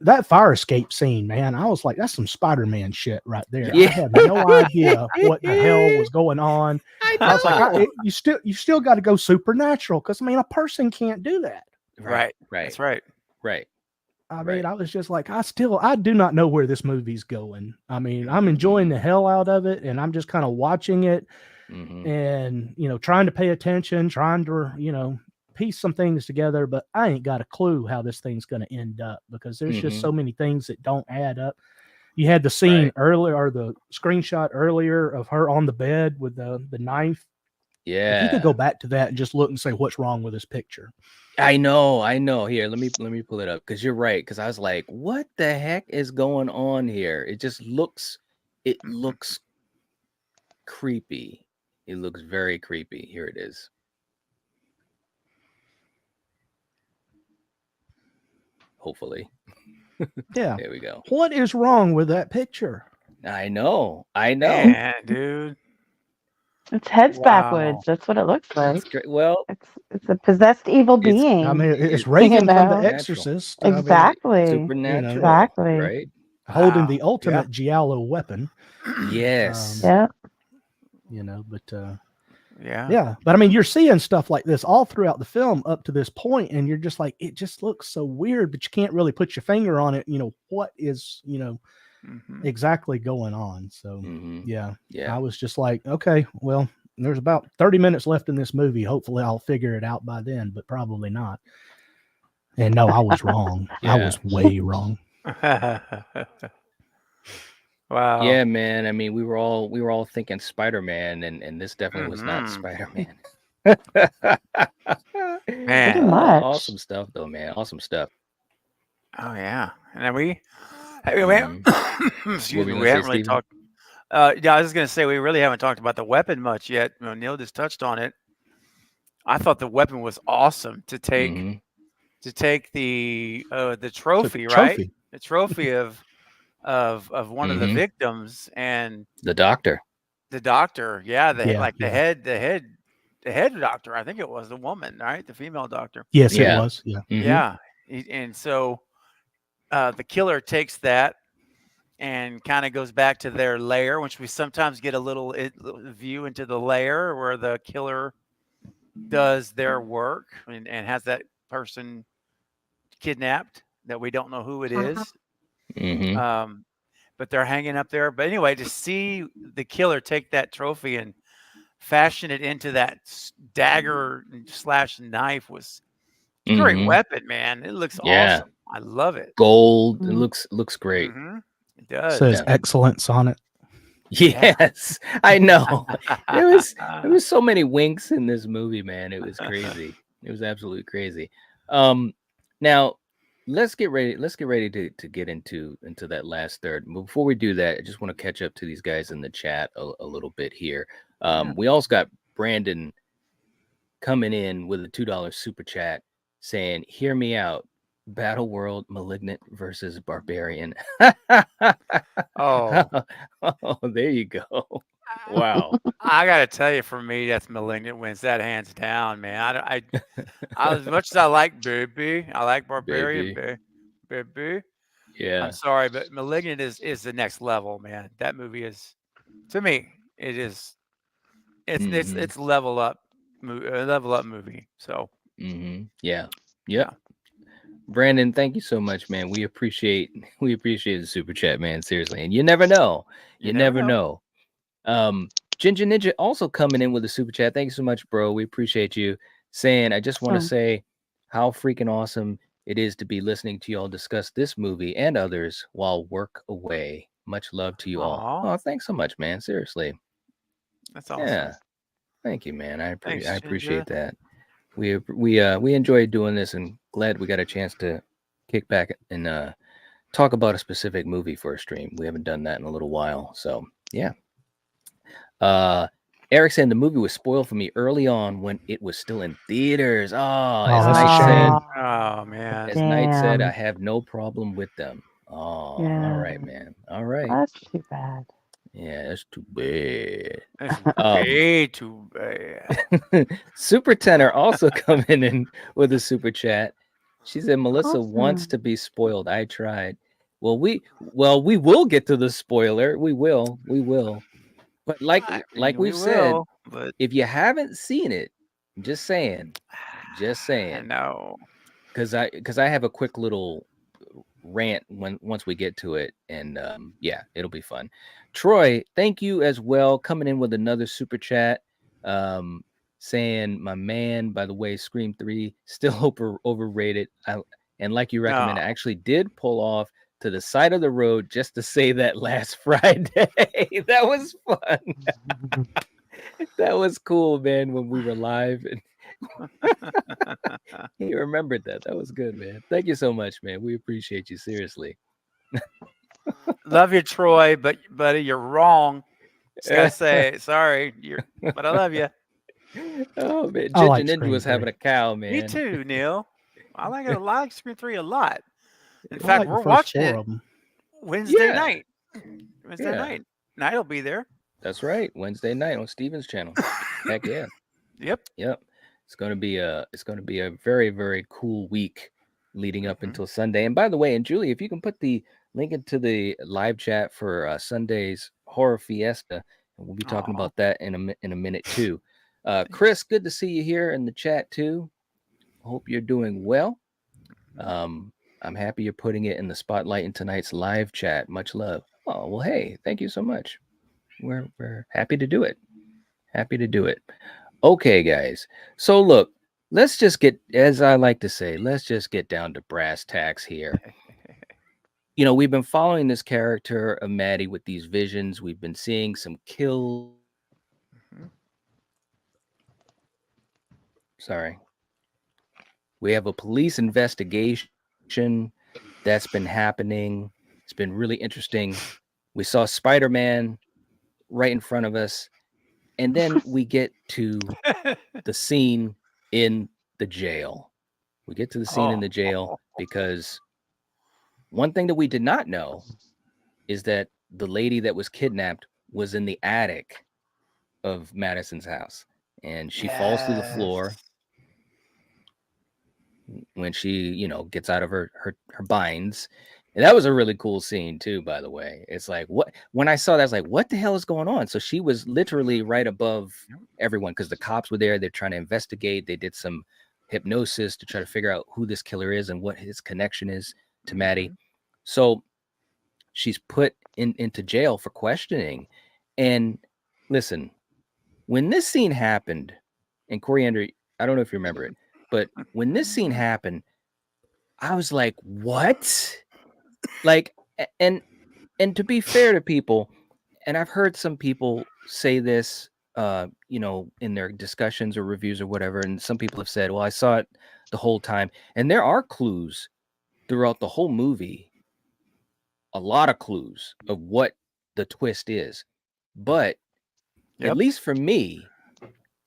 Speaker 4: That fire escape scene, man, I was like, that's some Spider-Man shit right there. I
Speaker 1: Yeah.
Speaker 4: had no idea what the hell was going on.
Speaker 1: I
Speaker 4: I was like,
Speaker 1: know.
Speaker 4: you still got to go supernatural because I mean, a person can't do that.
Speaker 1: Right.
Speaker 3: That's right.
Speaker 1: Right.
Speaker 4: I
Speaker 1: Right.
Speaker 4: mean, I was just like, I do not know where this movie's going. I mean, I'm
Speaker 1: Mm-hmm.
Speaker 4: enjoying the hell out of it, and I'm just kind of watching it
Speaker 1: Mm-hmm.
Speaker 4: and trying to pay attention, trying to piece some things together, but I ain't got a clue how this thing's going to end up because there's just
Speaker 1: Mm-hmm.
Speaker 4: so many things that don't add up. You had the scene
Speaker 1: Right.
Speaker 4: earlier, or the screenshot earlier of her on the bed with the knife. If you could go
Speaker 1: Yeah.
Speaker 4: back to that and just look and say what's wrong with this picture.
Speaker 1: I know. Here, let me pull it up, because you're right. Because I was like, what the heck is going on here? It looks creepy. It looks very creepy. Here it is. Hopefully.
Speaker 4: Yeah.
Speaker 1: There we go.
Speaker 4: What is wrong with that picture?
Speaker 1: I know.
Speaker 3: Man, dude.
Speaker 2: Its head's
Speaker 3: Wow.
Speaker 2: backwards. That's what it looks like.
Speaker 1: It's great. Well,
Speaker 2: It's a possessed evil
Speaker 1: it's
Speaker 2: being.
Speaker 4: I mean, it's
Speaker 1: it's
Speaker 4: Reagan from The
Speaker 2: know?
Speaker 1: supernatural.
Speaker 4: Exorcist. I mean,
Speaker 2: Exactly.
Speaker 1: Supernatural.
Speaker 2: Exactly.
Speaker 1: Right?
Speaker 4: holding
Speaker 3: Wow.
Speaker 4: the ultimate giallo weapon.
Speaker 1: Yes.
Speaker 2: Yeah.
Speaker 4: But
Speaker 3: Yeah.
Speaker 4: yeah, but I mean, you're seeing stuff like this all throughout the film up to this point, and you're just like, it just looks so weird, but you can't really put your finger on it. What is
Speaker 3: Mhm.
Speaker 4: exactly going on? So
Speaker 1: Mm-hmm.
Speaker 4: yeah,
Speaker 1: Yeah.
Speaker 4: I was just like, okay, well, there's about 30 minutes left in this movie. Hopefully, I'll figure it out by then, but probably not. And no, I was wrong. I
Speaker 1: Yeah.
Speaker 4: was way wrong.
Speaker 3: Wow.
Speaker 1: Yeah, man. I mean, we were all thinking Spider-Man, and this definitely was not
Speaker 3: Mhm.
Speaker 1: Spider-Man.
Speaker 3: Man.
Speaker 2: Pretty much.
Speaker 1: Awesome stuff, though, man. Awesome stuff.
Speaker 3: Oh yeah. And then we
Speaker 1: Mhm.
Speaker 3: excuse
Speaker 1: What were
Speaker 3: me,
Speaker 1: you
Speaker 3: we
Speaker 1: gonna say,
Speaker 3: haven't really
Speaker 1: Steven?
Speaker 3: talked yeah, I was just gonna say we really haven't talked about the weapon much yet. Neil just touched on it. I thought the weapon was awesome to take
Speaker 1: Mhm.
Speaker 3: the trophy, right?
Speaker 4: Trophy.
Speaker 3: The trophy of one of the
Speaker 1: Mhm.
Speaker 3: victims and
Speaker 1: The doctor.
Speaker 3: the doctor. Yeah, the
Speaker 4: Yeah,
Speaker 3: like
Speaker 4: yeah.
Speaker 3: the head doctor. I think it was the woman, right? The female doctor.
Speaker 4: Yes, it
Speaker 1: Yeah.
Speaker 4: was. Yeah.
Speaker 1: Mhm.
Speaker 3: Yeah. And so the killer takes that and kind of goes back to their lair, which we sometimes get a little view into the lair where the killer does their work and has that person kidnapped that we don't know who it is.
Speaker 1: Mhm.
Speaker 3: but they're hanging up there. But anyway, to see the killer take that trophy and fashion it into that dagger slash knife was a great
Speaker 1: Mhm.
Speaker 3: weapon, man. It looks
Speaker 1: Yeah.
Speaker 3: awesome. I love it.
Speaker 1: Gold. It
Speaker 2: Mm.
Speaker 1: looks great.
Speaker 3: It does.
Speaker 4: Says
Speaker 1: Yeah.
Speaker 4: excellence on it.
Speaker 1: Yes, I know. There was so many winks in this movie, man. It was crazy. It was absolutely crazy. Now let's get ready to get into that last third. Before we do that, I just want to catch up to these guys in the chat a little bit here.
Speaker 3: Yeah.
Speaker 1: We also got Brandon coming in with a $2 super chat saying, "Hear me out. Battle World Malignant versus Barbarian."
Speaker 3: Oh,
Speaker 1: Oh, there you go. Wow.
Speaker 3: I gotta tell you, for me, that's Malignant wins that hands down, man. As much as I like Baby, I like Barbarian, Baby.
Speaker 1: Yeah.
Speaker 3: I'm sorry, but Malignant is the next level, man. That movie is, to me, it is. It's level up movie. So
Speaker 1: Yeah. Yep.
Speaker 3: yeah.
Speaker 1: Brandon, thank you so much, man. We appreciate the super chat, man. Seriously. And you never know. You never know. Ginger Ninja also coming in with a super chat. Thank you so much, bro. We appreciate you. Saying, I just want to
Speaker 2: Awesome.
Speaker 1: say how freaking awesome it is to be listening to you all discuss this movie and others while work away. Much love to you all.
Speaker 3: Aw.
Speaker 1: Oh, thanks so much, man. Seriously.
Speaker 3: That's awesome.
Speaker 1: Yeah. Thank you, man. I
Speaker 3: Thanks,
Speaker 1: appreciate
Speaker 3: Ginger.
Speaker 1: that. We enjoy doing this and glad we got a chance to kick back and talk about a specific movie for a stream. We haven't done that in a little while. So yeah. Eric saying the movie was spoiled for me early on when it was still in theaters. Oh, as
Speaker 4: that's a
Speaker 1: Knight
Speaker 4: shame.
Speaker 1: said,
Speaker 3: Oh man.
Speaker 1: as Knight said, I
Speaker 2: Damn.
Speaker 1: have no problem with them. Oh, all
Speaker 2: Yeah.
Speaker 1: right, man. All right.
Speaker 2: That's too bad.
Speaker 1: Yeah, that's too bad.
Speaker 3: That's way too bad.
Speaker 1: Super Tenor also coming in with a super chat. She said Melissa wants
Speaker 2: Awesome.
Speaker 1: to be spoiled. I tried. Well, we will get to the spoiler. We will. But like
Speaker 3: We
Speaker 1: we've said,
Speaker 3: will, but
Speaker 1: if you haven't seen it, just saying,
Speaker 3: I know.
Speaker 1: because I have a quick little rant once we get to it, and yeah, it'll be fun. Troy, thank you as well, coming in with another super chat, saying, my man, by the way, Scream 3 still overrated. And like you recommend, I
Speaker 3: No.
Speaker 1: actually did pull off to the side of the road just to say that last Friday. That was fun. That was cool, man, when we were live. And he remembered that. That was good, man. Thank you so much, man. We appreciate you, seriously.
Speaker 3: Love you, Troy, but buddy, you're wrong. Just gotta say sorry. But I love you.
Speaker 1: Oh man,
Speaker 4: I
Speaker 1: Ginger
Speaker 4: like
Speaker 1: Ninja
Speaker 4: Scream
Speaker 1: was having
Speaker 4: 3.
Speaker 1: a cow, man.
Speaker 3: Me too, Neil. I like it a lot. I like Scream 3 a lot. In
Speaker 4: I
Speaker 3: fact,
Speaker 4: like the
Speaker 3: we're
Speaker 4: first
Speaker 3: watching
Speaker 4: 4
Speaker 3: it
Speaker 4: of them.
Speaker 3: Wednesday
Speaker 1: Yeah.
Speaker 3: night. Wednesday
Speaker 1: Yeah.
Speaker 3: night. Night will be there.
Speaker 1: That's right. Wednesday night on Steven's channel. Heck yeah.
Speaker 3: Yep.
Speaker 1: It's gonna be a very, very cool week leading up
Speaker 3: Mhm.
Speaker 1: until Sunday. And by the way, and Julie, if you can put the link into the live chat for Sunday's horror fiesta, and we'll be talking
Speaker 3: Aw.
Speaker 1: about that in a minute too. Chris, good to see you here in the chat too. Hope you're doing well. I'm happy you're putting it in the spotlight in tonight's live chat. Much love. Oh well, hey, thank you so much. We're happy to do it. Happy to do it. Okay, guys. So look, let's just get, as I like to say, let's just get down to brass tacks here. You know, we've been following this character of Maddie with these visions. We've been seeing some kills.
Speaker 3: Mhm.
Speaker 1: Sorry. We have a police investigation that's been happening. It's been really interesting. We saw Spider-Man right in front of us. And then we get to the scene in the jail. We get to the scene in the jail because one thing that we did not know is that the lady that was kidnapped was in the attic of Madison's house, and she falls through the floor when she, you know, gets out of her binds. And that was a really cool scene too, by the way. It's like, what, when I saw that, I was like, what the hell is going on? So she was literally right above everyone because the cops were there. They're trying to investigate. They did some hypnosis to try to figure out who this killer is and what his connection is to Maddie. So she's put into jail for questioning. And listen, when this scene happened, and Coriander, I don't know if you remember it, but when this scene happened, I was like, what? Like, and to be fair to people, and I've heard some people say this, in their discussions or reviews or whatever, and some people have said, well, I saw it the whole time. And there are clues throughout the whole movie, a lot of clues of what the twist is. But at least for me,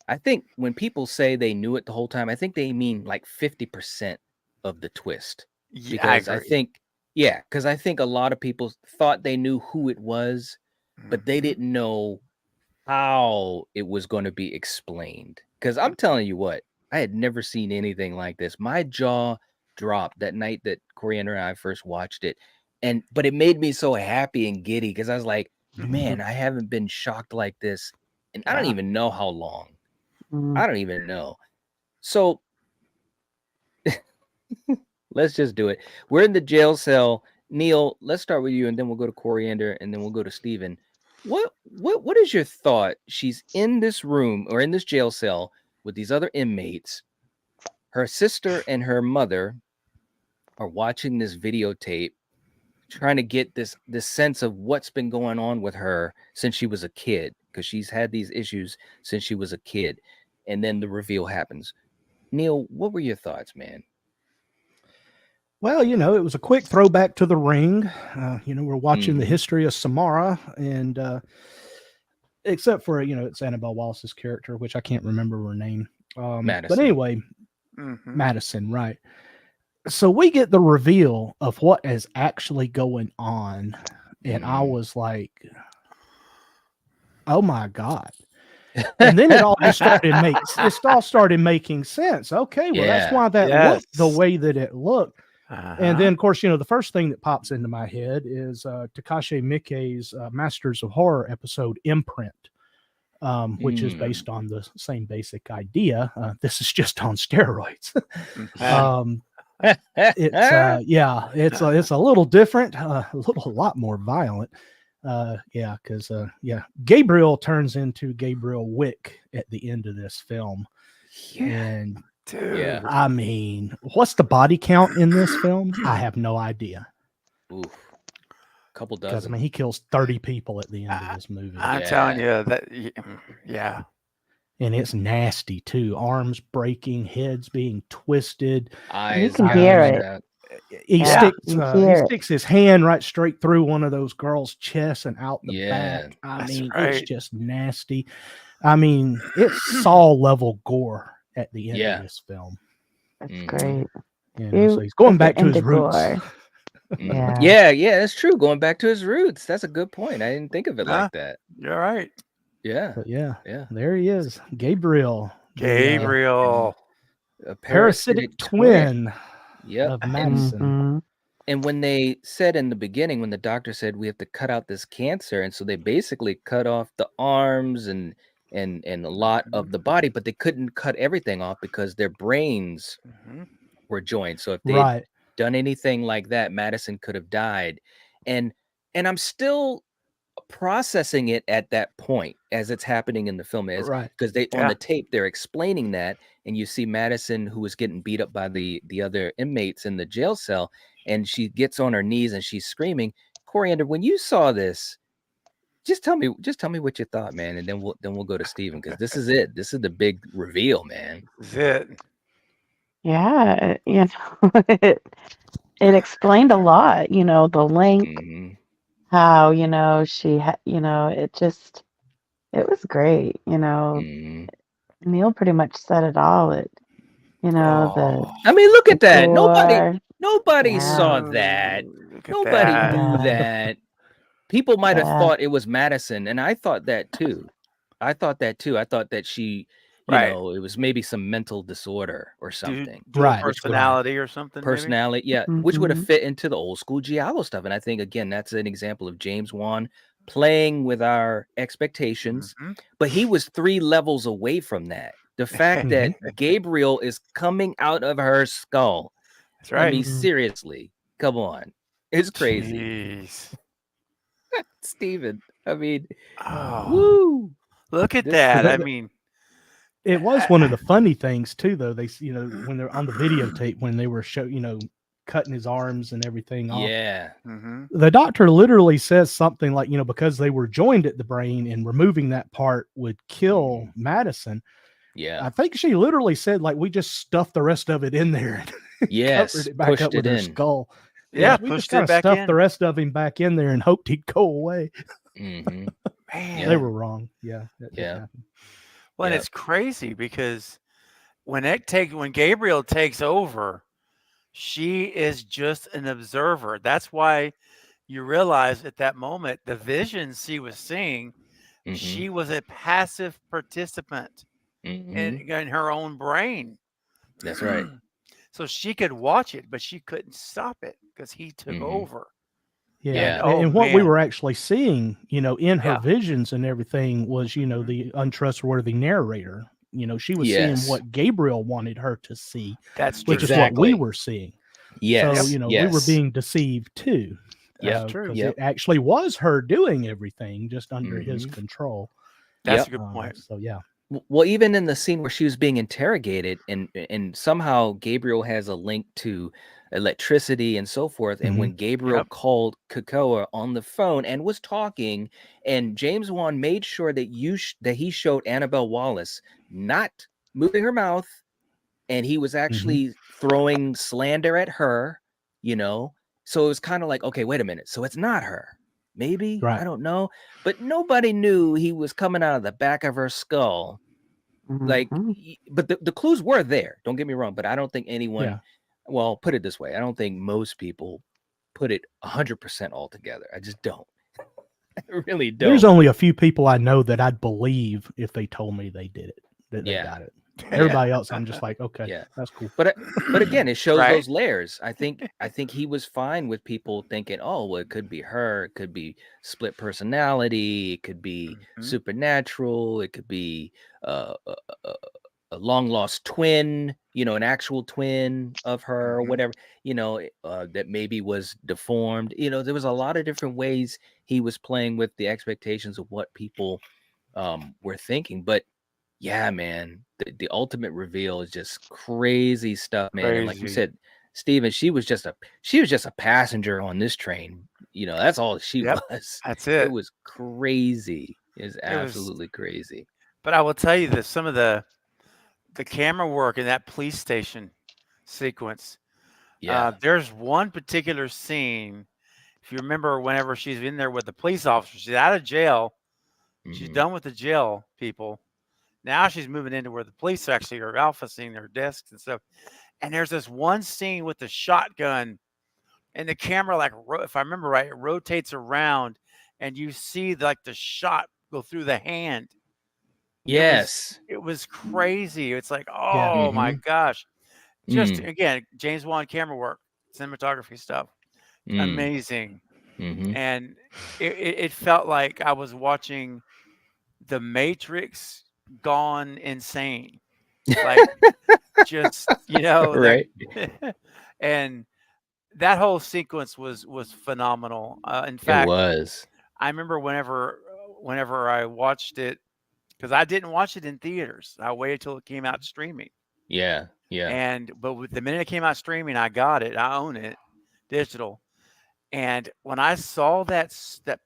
Speaker 1: I think when people say they knew it the whole time, I think they mean like 50% of the twist. Because I think a lot of people thought they knew who it was, but they didn't know how it was going to be explained. Because I'm telling you what, I had never seen anything like this. My jaw dropped that night that Coriander and I first watched it. But it made me so happy and giddy because I was like, man, I haven't been shocked like this. And I don't even know how long. I don't even know. So let's just do it. We're in the jail cell. Neil, let's start with you, and then we'll go to Coriander, and then we'll go to Steven. What is your thought? She's in this room or in this jail cell with these other inmates. Her sister and her mother are watching this videotape, trying to get this sense of what's been going on with her since she was a kid, because she's had these issues since she was a kid. And then the reveal happens. Neil, what were your thoughts, man?
Speaker 4: Well, it was a quick throwback to The Ring. We're watching the history of Samara, and except for, it's Annabelle Wallis's character, which I can't remember her name.
Speaker 1: Madison.
Speaker 4: But anyway, Madison, right. So we get the reveal of what is actually going on, and I was like, oh my God. And then it all started making sense. Okay, well, that's why that looked the way that it looked. And then, of course, the first thing that pops into my head is Takashi Miike's Masters of Horror episode Imprint, which is based on the same basic idea. This is just on steroids. It's a little different, a lot more violent. Because Gabriel turns into Gabriel Wick at the end of this film. And I mean, what's the body count in this film? I have no idea.
Speaker 1: Oof. Couple dozen.
Speaker 4: Because I mean, he kills 30 people at the end of this movie.
Speaker 3: I'm telling you that.
Speaker 4: And it's nasty too. Arms breaking, heads being twisted.
Speaker 2: You can hear it.
Speaker 4: He sticks his hand right straight through one of those girls' chests and out the back. I mean, it's just nasty. I mean, it's Saw level gore at the end of this film.
Speaker 2: That's great.
Speaker 4: So he's going back to his roots.
Speaker 1: Yeah, that's true. Going back to his roots. That's a good point. I didn't think of it like that.
Speaker 3: You're right.
Speaker 1: Yeah.
Speaker 4: But there he is. Gabriel.
Speaker 3: A
Speaker 4: parasitic twin. Of Madison.
Speaker 1: And when they said in the beginning, when the doctor said we have to cut out this cancer, and so they basically cut off the arms and a lot of the body, but they couldn't cut everything off because their brains were joined. So if they'd done anything like that, Madison could have died. And I'm still processing it at that point as it's happening in the film, because on the tape they're explaining that, and you see Madison, who was getting beat up by the other inmates in the jail cell, and she gets on her knees and she's screaming. Coriander, when you saw this, just tell me what you thought, man, and then we'll go to Steven, because this is it. This is the big reveal, man.
Speaker 3: This is it.
Speaker 2: Yeah, it explained a lot. The link. How she had, it was great. Neil pretty much said it all. I
Speaker 1: mean, look at that. Nobody saw that. Nobody knew that. People might have thought it was Madison, and I thought that too. I thought that she, it was maybe some mental disorder or something.
Speaker 3: Personality or something.
Speaker 1: Personality, which would have fit into the old school Giallo stuff. And I think, again, that's an example of James Wan playing with our expectations. But he was 3 levels away from that. The fact that Gabriel is coming out of her skull.
Speaker 3: That's right.
Speaker 1: I mean, seriously, come on. It's crazy.
Speaker 3: Jeez.
Speaker 1: Steven. I mean,
Speaker 3: Oh,
Speaker 1: woo.
Speaker 3: look at
Speaker 1: This-
Speaker 3: that. I
Speaker 4: the-
Speaker 3: mean,
Speaker 4: It was one of the funny things too, though. They, when they're on the videotape, when they were cutting his arms and everything off.
Speaker 1: Yeah.
Speaker 3: mhm.
Speaker 4: The doctor literally says something like, because they were joined at the brain and removing that part would kill Madison.
Speaker 1: Yeah.
Speaker 4: I think she literally said, like, we just stuffed the rest of it in there and
Speaker 1: Yes.
Speaker 4: covered it back
Speaker 1: Pushed
Speaker 4: up with
Speaker 1: it
Speaker 4: her
Speaker 1: in.
Speaker 4: skull.
Speaker 3: Yeah,
Speaker 4: we just
Speaker 3: pushed
Speaker 4: kind
Speaker 3: it
Speaker 4: of
Speaker 3: back
Speaker 4: stuffed
Speaker 3: in.
Speaker 4: the rest of him back in there and hoped he'd go away.
Speaker 1: Mm-hmm.
Speaker 3: Man.
Speaker 4: They were wrong. Yeah. That did
Speaker 1: Yeah.
Speaker 4: happen.
Speaker 3: Well, and
Speaker 1: Yep.
Speaker 3: it's crazy because when Gabriel takes over, she is just an observer. That's why you realize at that moment the visions she was seeing,
Speaker 1: Mm-hmm.
Speaker 3: she was a passive participant
Speaker 1: Mm-hmm.
Speaker 3: in her own brain.
Speaker 1: That's right.
Speaker 3: So she could watch it, but she couldn't stop it because he took
Speaker 1: Mhm.
Speaker 3: over.
Speaker 4: Yeah.
Speaker 1: Yeah.
Speaker 3: Oh,
Speaker 4: And what we
Speaker 3: man.
Speaker 4: were actually seeing, in her
Speaker 3: Yeah.
Speaker 4: visions and everything was,
Speaker 3: Mhm.
Speaker 4: the untrustworthy narrator. She was
Speaker 1: Yes.
Speaker 4: seeing what Gabriel wanted her to see,
Speaker 3: That's true.
Speaker 4: which is what we
Speaker 1: Exactly.
Speaker 4: were seeing.
Speaker 1: Yes.
Speaker 4: So, we
Speaker 1: yes.
Speaker 4: were being deceived too.
Speaker 1: Yep.
Speaker 3: true.
Speaker 4: Because
Speaker 1: Yep.
Speaker 4: it actually was her doing everything just under his
Speaker 1: Mhm.
Speaker 4: control.
Speaker 3: That's
Speaker 1: Yep.
Speaker 3: a good point.
Speaker 4: So, yeah.
Speaker 1: Well, even in the scene where she was being interrogated, and somehow Gabriel has a link to electricity and so forth. And when Gabriel
Speaker 3: Yep.
Speaker 1: called Kakoa on the phone and was talking, and James Wan made sure that that he showed Annabelle Wallace not moving her mouth, and he was actually throwing slander at her. So it was kind of like, okay, wait a minute, so it's not her. Maybe,
Speaker 4: Right.
Speaker 1: I don't know, but nobody knew he was coming out of the back of her skull. Like,
Speaker 2: Mhm.
Speaker 1: but the clues were there. Don't get me wrong, but I don't think anyone.
Speaker 4: Yeah.
Speaker 1: Well, put it this way: I don't think most people put it 100% all together. I just don't. I really don't.
Speaker 4: There's only a few people I know that I'd believe if they told me they did it, that they
Speaker 1: Yeah.
Speaker 4: got it. Everybody else, I'm just like, okay,
Speaker 1: Yeah.
Speaker 4: that's cool.
Speaker 1: But again, it shows
Speaker 3: Right.
Speaker 1: those layers. I think he was fine with people thinking, oh, well, it could be her, it could be split personality, it could be
Speaker 3: Mhm.
Speaker 1: supernatural, it could be a long lost twin, an actual twin of her or
Speaker 3: Mhm.
Speaker 1: whatever, that maybe was deformed. There was a lot of different ways he was playing with the expectations of what people were thinking. But yeah, man, the ultimate reveal is just crazy stuff, man. And like you
Speaker 3: Crazy.
Speaker 1: said, Steven, she was just a passenger on this train. That's all she
Speaker 3: Yep.
Speaker 1: was.
Speaker 3: That's
Speaker 1: It
Speaker 3: it.
Speaker 1: was crazy. It's
Speaker 3: was-
Speaker 1: absolutely crazy.
Speaker 3: But I will tell you that some of the camera work in that police station sequence.
Speaker 1: Yeah.
Speaker 3: There's one particular scene. If you remember, whenever she's in there with the police officer, she's out of jail. She's
Speaker 1: Mhm.
Speaker 3: done with the jail people. Now she's moving into where the police actually are alpha seeing their desks and stuff. And there's this one scene with the shotgun, and the camera, like, if I remember right, it rotates around, and you see the shot go through the hand.
Speaker 1: Yes.
Speaker 3: It was crazy. It's like,
Speaker 4: Yeah.
Speaker 3: oh my gosh. Just
Speaker 1: Mm.
Speaker 3: again, James Wan camera work, cinematography stuff,
Speaker 1: Mm.
Speaker 3: amazing.
Speaker 1: Mhm.
Speaker 3: And it felt like I was watching The Matrix gone insane. Like, just,
Speaker 1: Right.
Speaker 3: and that whole sequence was phenomenal. In
Speaker 1: It
Speaker 3: fact,
Speaker 1: was.
Speaker 3: I remember whenever I watched it, because I didn't watch it in theaters. I waited till it came out streaming.
Speaker 1: Yeah. Yeah.
Speaker 3: But with the minute it came out streaming, I got it. I own it, digital. And when I saw that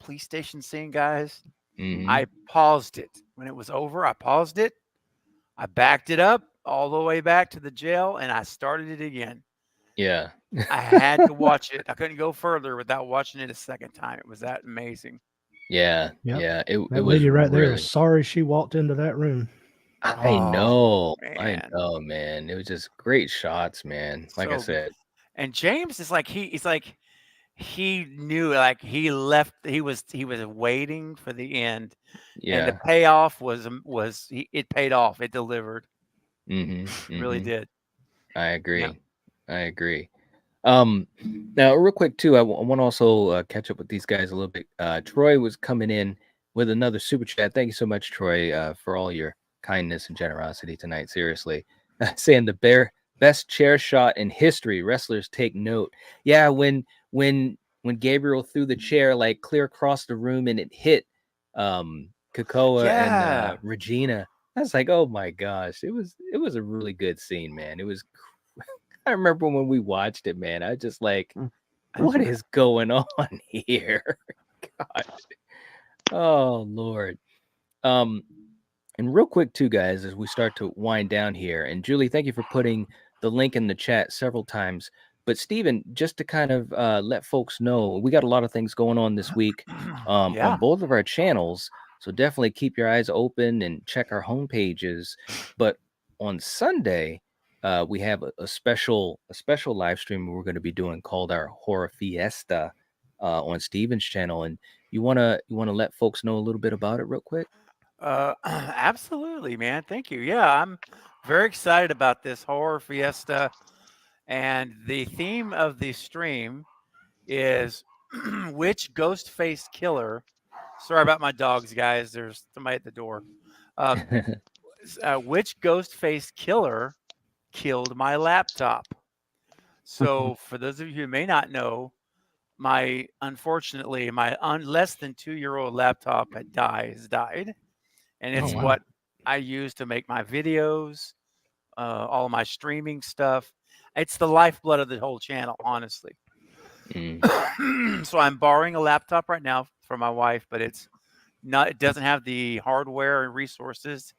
Speaker 3: police station scene, guys,
Speaker 1: Mhm.
Speaker 3: I paused it. When it was over, I paused it. I backed it up all the way back to the jail, and I started it again.
Speaker 1: Yeah.
Speaker 3: I had to watch it. I couldn't go further without watching it a second time. It was that amazing.
Speaker 1: Yeah.
Speaker 4: Yep.
Speaker 1: Yeah. It
Speaker 4: That
Speaker 1: was
Speaker 4: lady right there
Speaker 1: really.
Speaker 4: is sorry she walked into that room.
Speaker 1: I
Speaker 3: Oh,
Speaker 1: know.
Speaker 3: man.
Speaker 1: I know, man. It was just great shots, man. Like I
Speaker 3: So good.
Speaker 1: said.
Speaker 3: And James is like he knew, like, he left. He was waiting for the end, and the
Speaker 1: Yeah.
Speaker 3: payoff it paid off. It delivered.
Speaker 1: Mm-hmm.
Speaker 3: Really did.
Speaker 1: I agree.
Speaker 3: Yeah.
Speaker 1: I agree. Now, real quick too, I want to also catch up with these guys a little bit. Troy was coming in with another super chat. Thank you so much, Troy, for all your kindness and generosity tonight. Seriously, saying the best chair shot in history. Wrestlers take note. Yeah, when when Gabriel threw the chair like clear across the room and it hit Kakoa and Regina. I was like, oh my gosh, it was a really good scene, man. It was. I remember when we watched it, man. I was just like, what is going on here? God. Oh Lord. And real quick too, guys, as we start to wind down here, and Julie, thank you for putting the link in the chat several times. But Steven, just to kind of let folks know, we got a lot of things going on this week on both of our channels. So definitely keep your eyes open and check our home pages. But on Sunday, we have a special live stream we're going to be doing called our Horror Fiesta on Steven's channel. And you wanna let folks know a little bit about it real quick?
Speaker 3: Absolutely, man. Thank you. Yeah, I'm very excited about this Horror Fiesta. And the theme of the stream is which ghost face killer. Sorry about my dogs, guys. There's somebody at the door. Which ghost face killer killed my laptop? So, for those of you who may not know, unfortunately, my less than 2-year-old laptop has died. And it's what I use to make my videos, all my streaming stuff. It's the lifeblood of the whole channel, honestly. So I'm borrowing a laptop right now from my wife, but it doesn't have the hardware and resources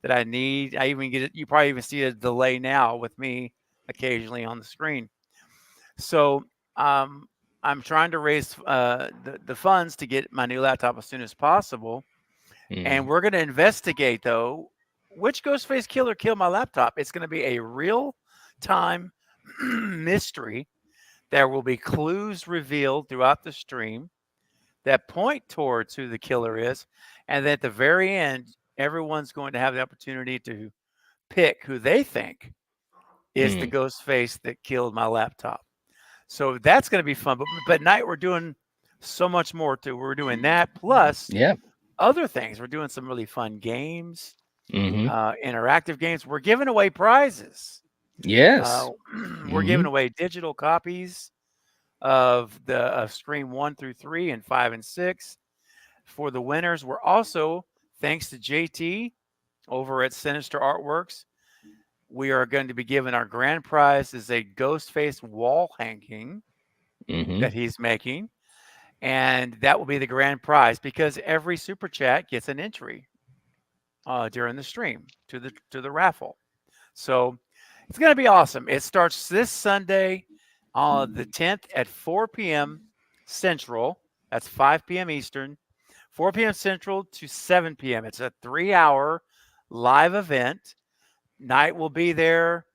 Speaker 3: that I need. I even get it. You probably even see a delay now with me occasionally on the screen. So I'm trying to raise the funds to get my new laptop as soon as possible. And we're going to investigate, though, which Ghostface killer killed my laptop. It's going to be a real-time mystery. There will be clues revealed throughout the stream that point towards who the killer is. And then at the very end, everyone's going to have the opportunity to pick who they think is the Ghostface that killed my laptop. So that's going to be fun. But at night, we're doing so much more, too. We're doing that plus other things. We're doing some really fun games, interactive games. We're giving away prizes.
Speaker 1: Yes.
Speaker 3: We're giving away digital copies of the Scream 1 through 3 and 5 and 6 for the winners. We're also, thanks to JT over at Sinister Artworks, we are going to be giving our grand prize is a Ghostface wall hanging that he's making. And that will be the grand prize because every super chat gets an entry during the stream to the raffle. So it's going to be awesome. It starts this Sunday on the 10th at 4 p.m. Central. That's 5 p.m. Eastern, 4 p.m. Central to 7 p.m. It's a 3-hour live event. Night will be there.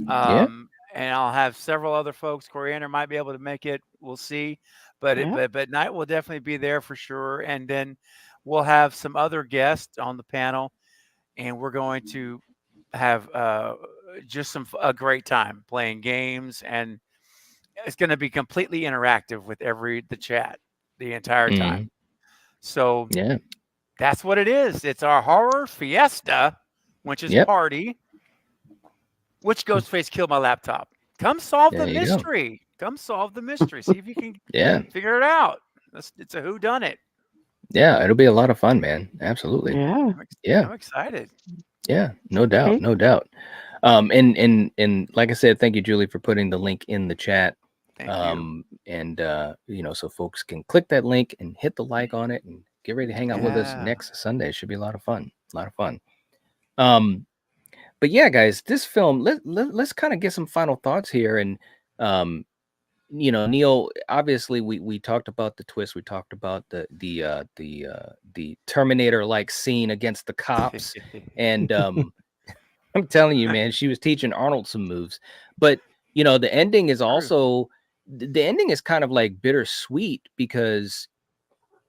Speaker 3: And I'll have several other folks. Coriander might be able to make it. We'll see. But Night will definitely be there for sure. And then we'll have some other guests on the panel. And we're going to have just a great time playing games. And it's going to be completely interactive with the chat the entire time. So that's what it is. It's our Horror Fiesta, which is party. Which Ghostface killed my laptop? Come solve the mystery. Come solve the mystery. See if you can figure it out. It's a whodunit.
Speaker 1: Yeah, it'll be a lot of fun, man. Absolutely.
Speaker 2: Yeah.
Speaker 3: I'm excited.
Speaker 1: Yeah, no doubt,
Speaker 2: Okay.
Speaker 1: no doubt. And like I said, thank you, Julie, for putting the link in the chat.
Speaker 3: Thank you.
Speaker 1: And so folks can click that link and hit the like on it and get ready to hang out with us next Sunday. It should be a lot of fun. But yeah, guys, this film, let's kind of get some final thoughts here. And Neil, obviously we talked about the twist. We talked about the Terminator-like scene against the cops. And I'm telling you, man, she was teaching Arnold some moves. But the ending is also the ending is kind of like bittersweet because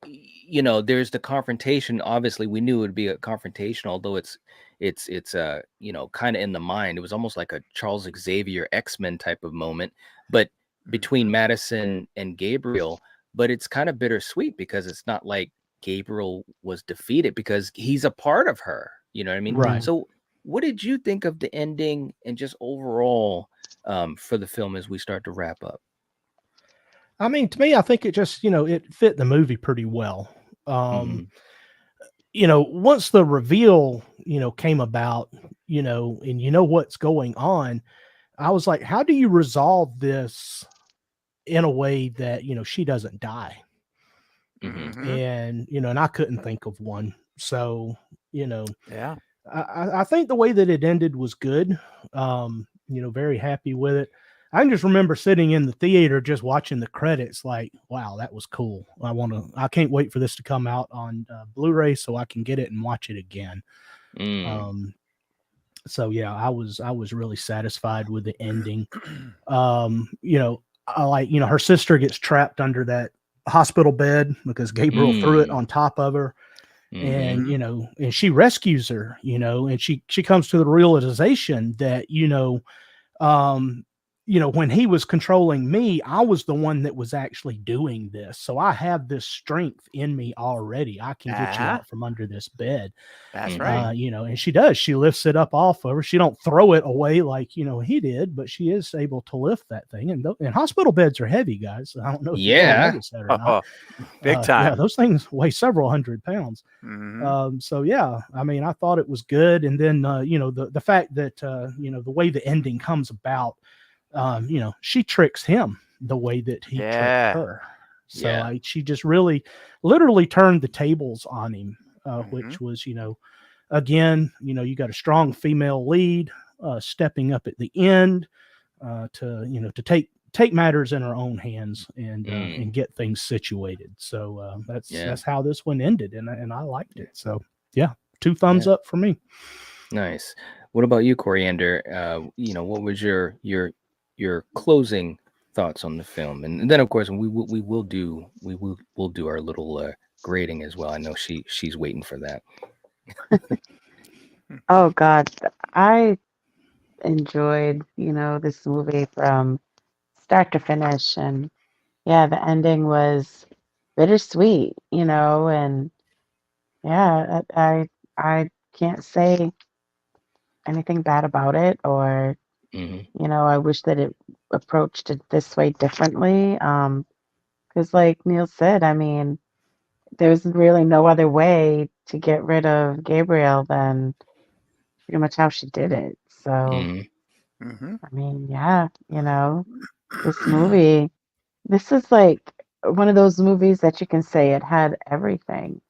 Speaker 1: there's the confrontation. Obviously, we knew it would be a confrontation, although it's kind of in the mind. It was almost like a Charles Xavier X-Men type of moment, but between Madison and Gabriel. But it's kind of bittersweet because it's not like Gabriel was defeated because he's a part of her. You know what I mean?
Speaker 4: Right.
Speaker 1: So what did you think of the ending and just overall for the film as we start to wrap up?
Speaker 4: I mean, to me, I think it just, it fit the movie pretty well.
Speaker 1: Mhm.
Speaker 4: Once the reveal, came about, and what's going on, I was like, how do you resolve this in a way that, she doesn't die?
Speaker 1: Mhm.
Speaker 4: And I couldn't think of one. So,
Speaker 3: Yeah.
Speaker 4: I think the way that it ended was good. Very happy with it. I can just remember sitting in the theater just watching the credits, like, wow, that was cool. I can't wait for this to come out on Blu-ray so I can get it and watch it again.
Speaker 1: Mm.
Speaker 4: So yeah, I was really satisfied with the ending. I like, her sister gets trapped under that hospital bed because Gabriel threw it
Speaker 1: Mm.
Speaker 4: on top of her. And
Speaker 3: Mhm.
Speaker 4: and she rescues her, and she comes to the realization that um when he was controlling me, I was the one that was actually doing this, so I have this strength in me already. I can get you
Speaker 3: Uh-huh.
Speaker 4: out from under this bed.
Speaker 3: That's right.
Speaker 1: Mhm.
Speaker 4: And she does. She lifts it up off of her. She don't throw it away like he did, but she is able to lift that thing. And hospital beds are heavy, guys. I don't know if you've ever
Speaker 1: Yeah.
Speaker 4: noticed that or not.
Speaker 3: Big
Speaker 4: Yeah,
Speaker 3: time.
Speaker 4: those things weigh several hundred pounds.
Speaker 3: Mhm.
Speaker 4: So yeah, I mean, I thought it was good. And then the fact that the way the ending comes about, she tricks him the way that he tricked
Speaker 3: Yeah.
Speaker 4: her. So
Speaker 1: Yeah.
Speaker 4: she just really literally turned the tables on him,
Speaker 3: Mhm.
Speaker 4: which was, again, you got a strong female lead stepping up at the end to take matters in her own hands and get things situated. So that's
Speaker 1: Yeah.
Speaker 4: how this one ended, and I liked it. So yeah, 2 thumbs
Speaker 1: Yeah.
Speaker 4: up for me.
Speaker 1: Nice. What about you, Coriander? What was your closing thoughts on the film? And then, of course, we'll do our little grading as well. I know she's waiting for that.
Speaker 2: Oh God, I enjoyed, this movie from start to finish, and yeah, the ending was bittersweet, and yeah, I can't say anything bad about it, or
Speaker 1: Hmm.
Speaker 2: I wish that it approached it this way differently. Because like Neil said, I mean, there's really no other way to get rid of Gabriel than pretty much how she did it. So,
Speaker 1: Hmm.
Speaker 3: Mhm.
Speaker 2: I mean, yeah, this movie, this is like one of those movies that you can say it had everything.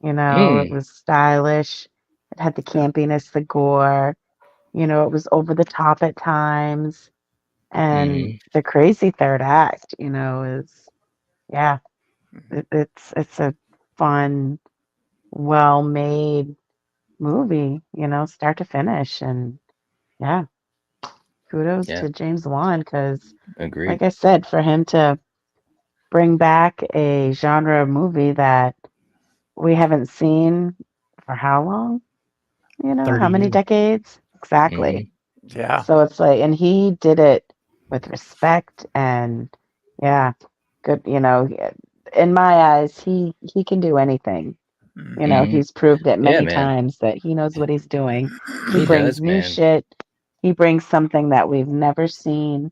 Speaker 2: It
Speaker 1: Mm.
Speaker 2: was stylish, it had the campiness, the gore, it was over the top at times, and
Speaker 1: Hmm.
Speaker 2: the crazy third act, is yeah,
Speaker 3: Mhm.
Speaker 2: it's a fun, well-made movie, start to finish, and yeah, kudos
Speaker 1: Yeah.
Speaker 2: to James Wan because, like
Speaker 1: Agreed.
Speaker 2: I said, for him to bring back a genre movie that we haven't seen for how long? How
Speaker 4: 30
Speaker 2: many
Speaker 4: years.
Speaker 2: decades? Exactly.
Speaker 1: Hmm.
Speaker 3: Yeah.
Speaker 2: So it's like, and he did it with respect and yeah, good. In my eyes, he can do anything.
Speaker 3: Mhm.
Speaker 1: Hmm.
Speaker 2: He's proved it
Speaker 1: Yeah,
Speaker 2: many
Speaker 1: man.
Speaker 2: times that he knows what he's doing. He
Speaker 1: He
Speaker 2: brings
Speaker 1: does,
Speaker 2: new
Speaker 1: man.
Speaker 2: shit. He brings something that we've never seen,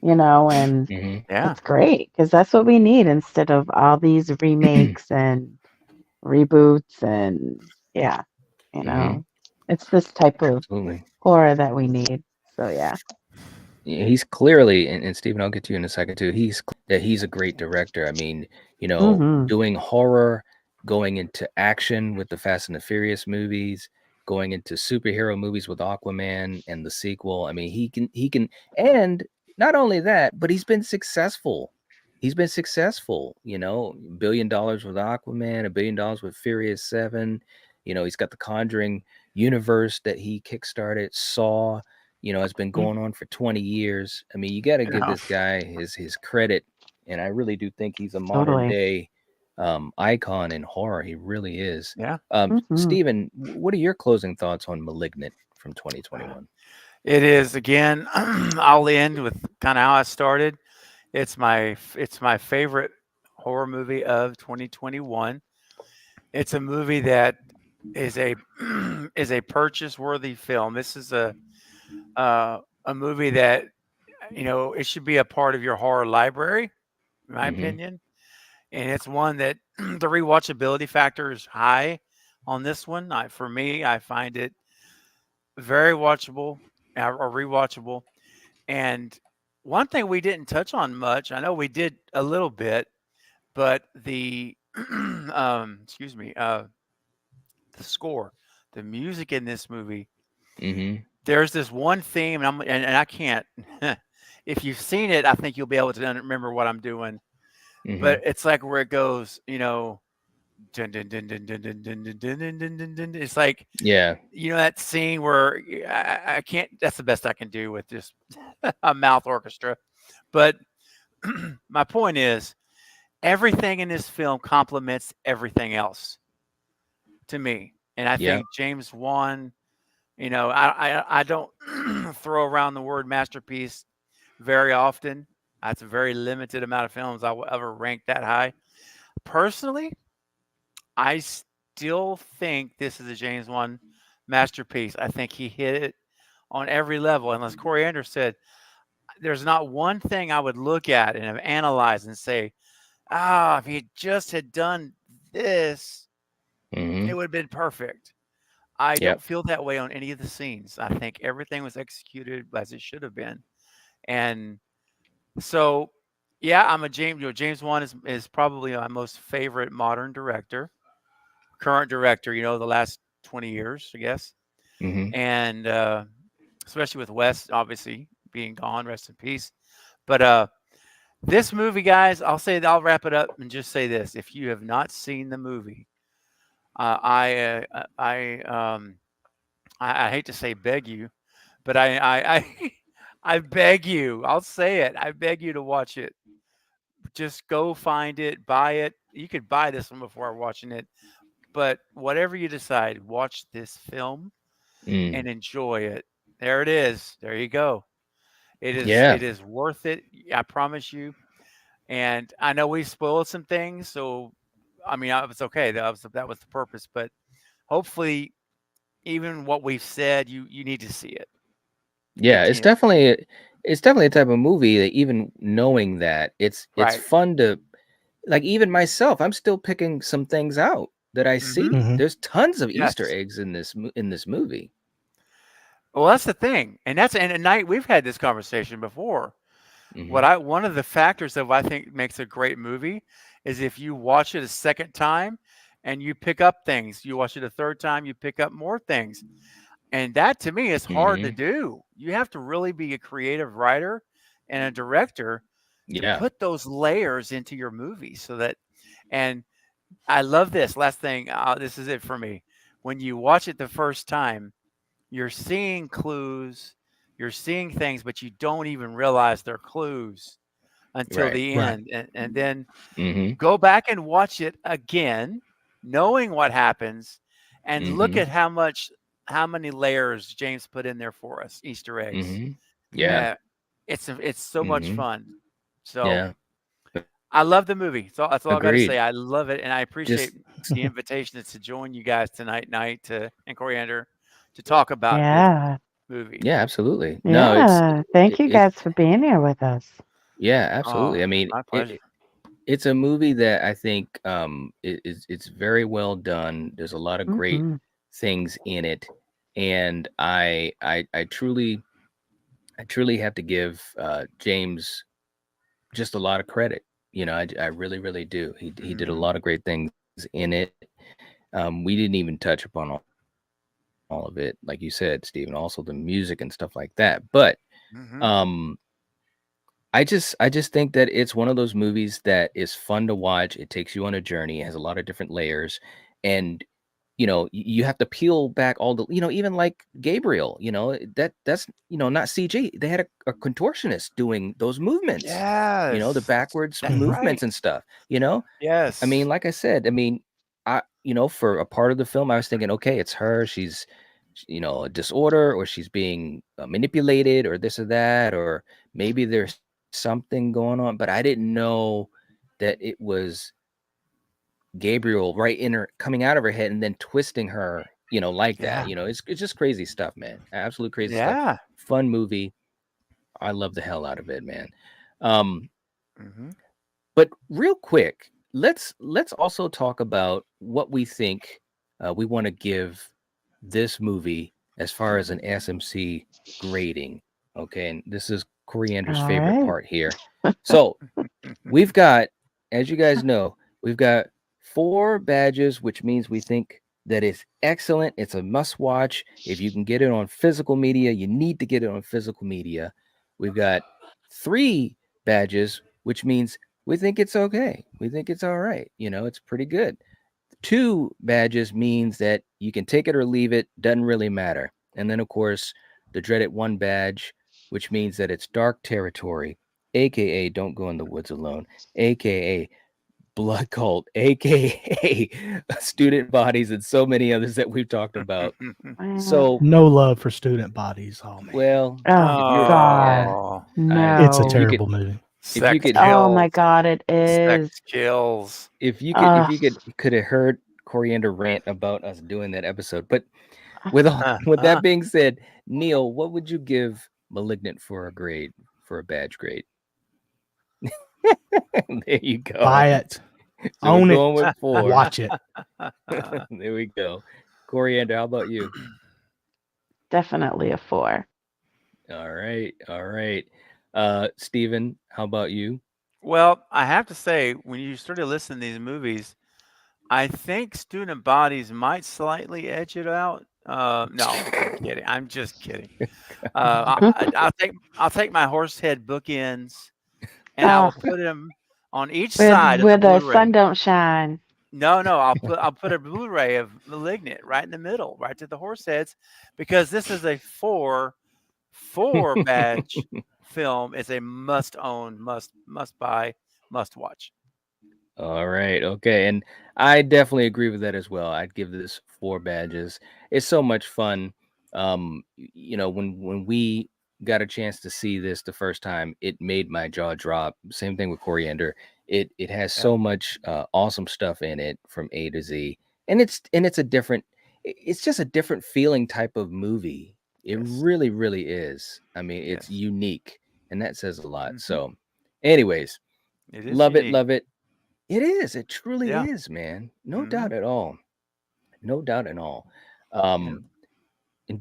Speaker 2: and
Speaker 1: Hmm.
Speaker 3: Yeah.
Speaker 2: it's great because that's what we need instead of all these remakes and reboots and yeah, you
Speaker 1: Hmm.
Speaker 2: know, it's this type of
Speaker 1: Absolutely.
Speaker 2: horror that we need. So yeah.
Speaker 1: Yeah, he's clearly, and Stephen, I'll get to you in a second too. He's a great director. I mean,
Speaker 2: Mm-hmm.
Speaker 1: doing horror, going into action with the Fast and the Furious movies, going into superhero movies with Aquaman and the sequel. I mean, he can, and not only that, but he's been successful. He's been successful. $1 billion with Aquaman, $1 billion with Furious 7. He's got the Conjuring universe that he kickstarted. Saw has been going on for 20 years. I mean, you got to give
Speaker 3: Yeah.
Speaker 1: this guy his credit, and I really do think he's a modern
Speaker 2: Totally.
Speaker 1: day icon in horror. He really is.
Speaker 3: Yeah.
Speaker 2: Mm-hmm.
Speaker 1: Steven, what are your closing thoughts on *Malignant* from 2021?
Speaker 3: It is again. I'll end with kind of how I started. It's my favorite horror movie of 2021. It's a movie that is a is a purchase worthy film. This is a movie that it should be a part of your horror library. in my
Speaker 1: Mhm.
Speaker 3: opinion. And it's one that the rewatchability factor is high on this one. For me, I find it very watchable or rewatchable. And one thing we didn't touch on much, I know we did a little bit, but the excuse me, the score, the music in this movie.
Speaker 1: Mhm.
Speaker 3: There's this one theme, and I can't. If you've seen it, I think you'll be able to remember what I'm doing. But
Speaker 1: Mhm.
Speaker 3: it's like where it goes, dun, dun, dun, dun, dun, dun, dun, dun, dun, dun, dun, dun, dun. It's like
Speaker 1: Yeah.
Speaker 3: that scene where I can't. That's the best I can do with just a mouth orchestra. But my point is, everything in this film complements everything else to me, and I
Speaker 1: Yeah.
Speaker 3: think James Wan. I don't throw around the word masterpiece very often. That's a very limited amount of films I will ever rank that high. Personally, I still think this is a James Wan masterpiece. I think he hit it on every level. And as Coriander said, there's not one thing I would look at and analyze and say, if he just had done this, it
Speaker 1: Mhm.
Speaker 3: would have been perfect. I don't
Speaker 1: Yep.
Speaker 3: feel that way on any of the scenes. I think everything was executed as it should have been. And so, yeah, I'm a James Wan is probably my most favorite modern director, current director. The last 20 years, I guess,
Speaker 1: Mhm.
Speaker 3: and especially with Wes obviously being gone, rest in peace. But this movie, guys, I'll wrap it up and just say this: if you have not seen the movie, I hate to say beg you, but I I beg you. I'll say it. I beg you to watch it. Just go find it, buy it. You could buy this one before watching it, but whatever you decide, watch this film
Speaker 1: Mm.
Speaker 3: and enjoy it. There it is. There you go. It is
Speaker 1: Yeah.
Speaker 3: it is worth it. I promise you. And I know we spoiled some things, so I mean, it's okay. That was the purpose, but hopefully even what we've said, you need to see it.
Speaker 1: Yeah,
Speaker 3: You know,
Speaker 1: it's definitely a type of movie that even knowing that it's
Speaker 3: right.
Speaker 1: fun to like even myself, I'm still picking some things out that I
Speaker 3: Mhm.
Speaker 1: see.
Speaker 4: Mhm.
Speaker 1: There's tons of Easter
Speaker 3: Yes.
Speaker 1: eggs in this movie.
Speaker 3: Well, that's the thing. And at night we've had this conversation before.
Speaker 1: Mhm.
Speaker 3: One of the factors that I think makes a great movie is if you watch it a second time and you pick up things. You watch it a third time, you pick up more things. And that to me is hard to
Speaker 1: Mhm.
Speaker 3: do. You have to really be a creative writer and a director to
Speaker 1: Yeah.
Speaker 3: put those layers into your movie so that and I love this last thing. This is it for me. When you watch it the first time, you're seeing clues, you're seeing things, but you don't even realize they're clues until
Speaker 1: Right.
Speaker 3: the
Speaker 4: Right.
Speaker 3: end. And then
Speaker 1: Mhm.
Speaker 3: go back and watch it again, knowing what happens, and look
Speaker 1: Mhm.
Speaker 3: at how many layers James put in there for us, Easter eggs.
Speaker 1: Mhm. Yeah.
Speaker 3: It's so much
Speaker 1: Mhm.
Speaker 3: fun. So
Speaker 1: Yeah.
Speaker 3: I love the movie. That's all I got to say.
Speaker 1: Agreed.
Speaker 3: I love it, and I appreciate
Speaker 1: Just
Speaker 3: the invitation to join you guys tonight, and Coriander, to talk about this
Speaker 2: Yeah.
Speaker 3: movie.
Speaker 1: yeah, absolutely. No,
Speaker 2: Yeah. Thank you
Speaker 1: it's
Speaker 2: guys for being here with us.
Speaker 1: yeah,
Speaker 3: Oh,
Speaker 1: absolutely. I mean,
Speaker 3: my pleasure.
Speaker 1: it's a movie that I think it's very well done. There's a lot of great
Speaker 2: Hmm.
Speaker 1: things in it, and I truly have to give James just a lot of credit. I really really do. He did a
Speaker 3: Hmm.
Speaker 1: lot of great things in it. We didn't even touch upon all of it, like you said, Stephen. Also the music and stuff like that. But
Speaker 3: Hmm.
Speaker 1: um, I just think that it's one of those movies that is fun to watch. It takes you on a journey. It has a lot of different layers, and you have to peel back all the even like Gabriel. That's not CG. They had a contortionist doing those movements. The
Speaker 3: Yes,
Speaker 1: backwards
Speaker 3: that's
Speaker 4: Mhm.
Speaker 3: right.
Speaker 1: movements and stuff. I mean,
Speaker 3: Yes.
Speaker 1: like I said, I mean, for a part of the film, I was thinking, okay, it's her. She's a disorder, or she's being manipulated, or this or that, or maybe there's something going on, but I didn't know that it was Gabriel right in her coming out of her head and then twisting her, like that.
Speaker 3: Yeah.
Speaker 1: It's just crazy stuff, man. Absolute crazy stuff.
Speaker 3: Yeah.
Speaker 1: Fun movie. I love the hell out of it, man. Um,
Speaker 3: Hmm.
Speaker 1: But real quick, let's also talk about what we think we want to give this movie as far as an SMC grading. Okay, and this is Coriander's
Speaker 2: All
Speaker 1: favorite
Speaker 2: right.
Speaker 1: part here. So we've got, as you guys know, we've got 4 badges, which means we think that it's excellent. It's a must watch. If you can get it on physical media, you need to get it on physical media. We've got 3 badges, which means we think it's okay. We think it's all right. It's pretty good. 2 badges means that you can take it or leave it, doesn't really matter. And then, of course, the dreaded 1 badge, which means that it's dark territory, aka don't go in the woods alone, aka blood cult, aka student bodies, and so many others that we've talked about. So,
Speaker 4: No love for student bodies. Oh man,
Speaker 1: well,
Speaker 2: Oh God,
Speaker 3: Oh,
Speaker 2: no!
Speaker 4: it's a
Speaker 1: you could-
Speaker 4: terrible movie.
Speaker 1: If you
Speaker 3: sex
Speaker 1: could-
Speaker 2: Oh my
Speaker 3: kills.
Speaker 2: God, it is.
Speaker 3: Sex kills.
Speaker 1: if you
Speaker 2: Ugh.
Speaker 1: could have heard Coriander rant about us doing that episode. But with that being said, Neil, what would you give Malignant for a grade, for a badge grade? There you go.
Speaker 4: Buy it,
Speaker 1: So
Speaker 4: own
Speaker 1: we're
Speaker 4: it,
Speaker 1: going with 4.
Speaker 4: watch it.
Speaker 1: There we go. Coriander, how about you?
Speaker 2: Definitely a 4.
Speaker 1: All right. Steven, how about you?
Speaker 3: Well, I have to say, when you started listening to these movies, I think student bodies might slightly edge it out. No, I'm kidding. I'm just kidding. I'll take my horse head bookends, and I will put them on each side of
Speaker 2: Where
Speaker 3: the
Speaker 2: the
Speaker 3: Blu-ray.
Speaker 2: sun don't shine.
Speaker 3: No, I'll put a Blu-ray of Malignant right in the middle, right to the horse heads, because this is a 4 badge film. It's a must own, must buy, must watch.
Speaker 1: All right. Okay. And I definitely agree with that as well. I'd give this 4 badges. It's so much fun. When we got a chance to see this the first time, it made my jaw drop. Same thing with Coriander. It has so much awesome stuff in it from A to Z. And it's just a different feeling type of movie. It
Speaker 3: Yes.
Speaker 1: really, really is. I mean, it's
Speaker 3: Yes.
Speaker 1: unique, and that says a lot.
Speaker 3: Mhm.
Speaker 1: So, anyways,
Speaker 3: It is
Speaker 1: love
Speaker 3: unique.
Speaker 1: it. It is. It truly
Speaker 3: Yeah.
Speaker 1: is, man. No
Speaker 3: Mhm.
Speaker 1: doubt at all. No doubt at all.
Speaker 3: Yeah.
Speaker 1: And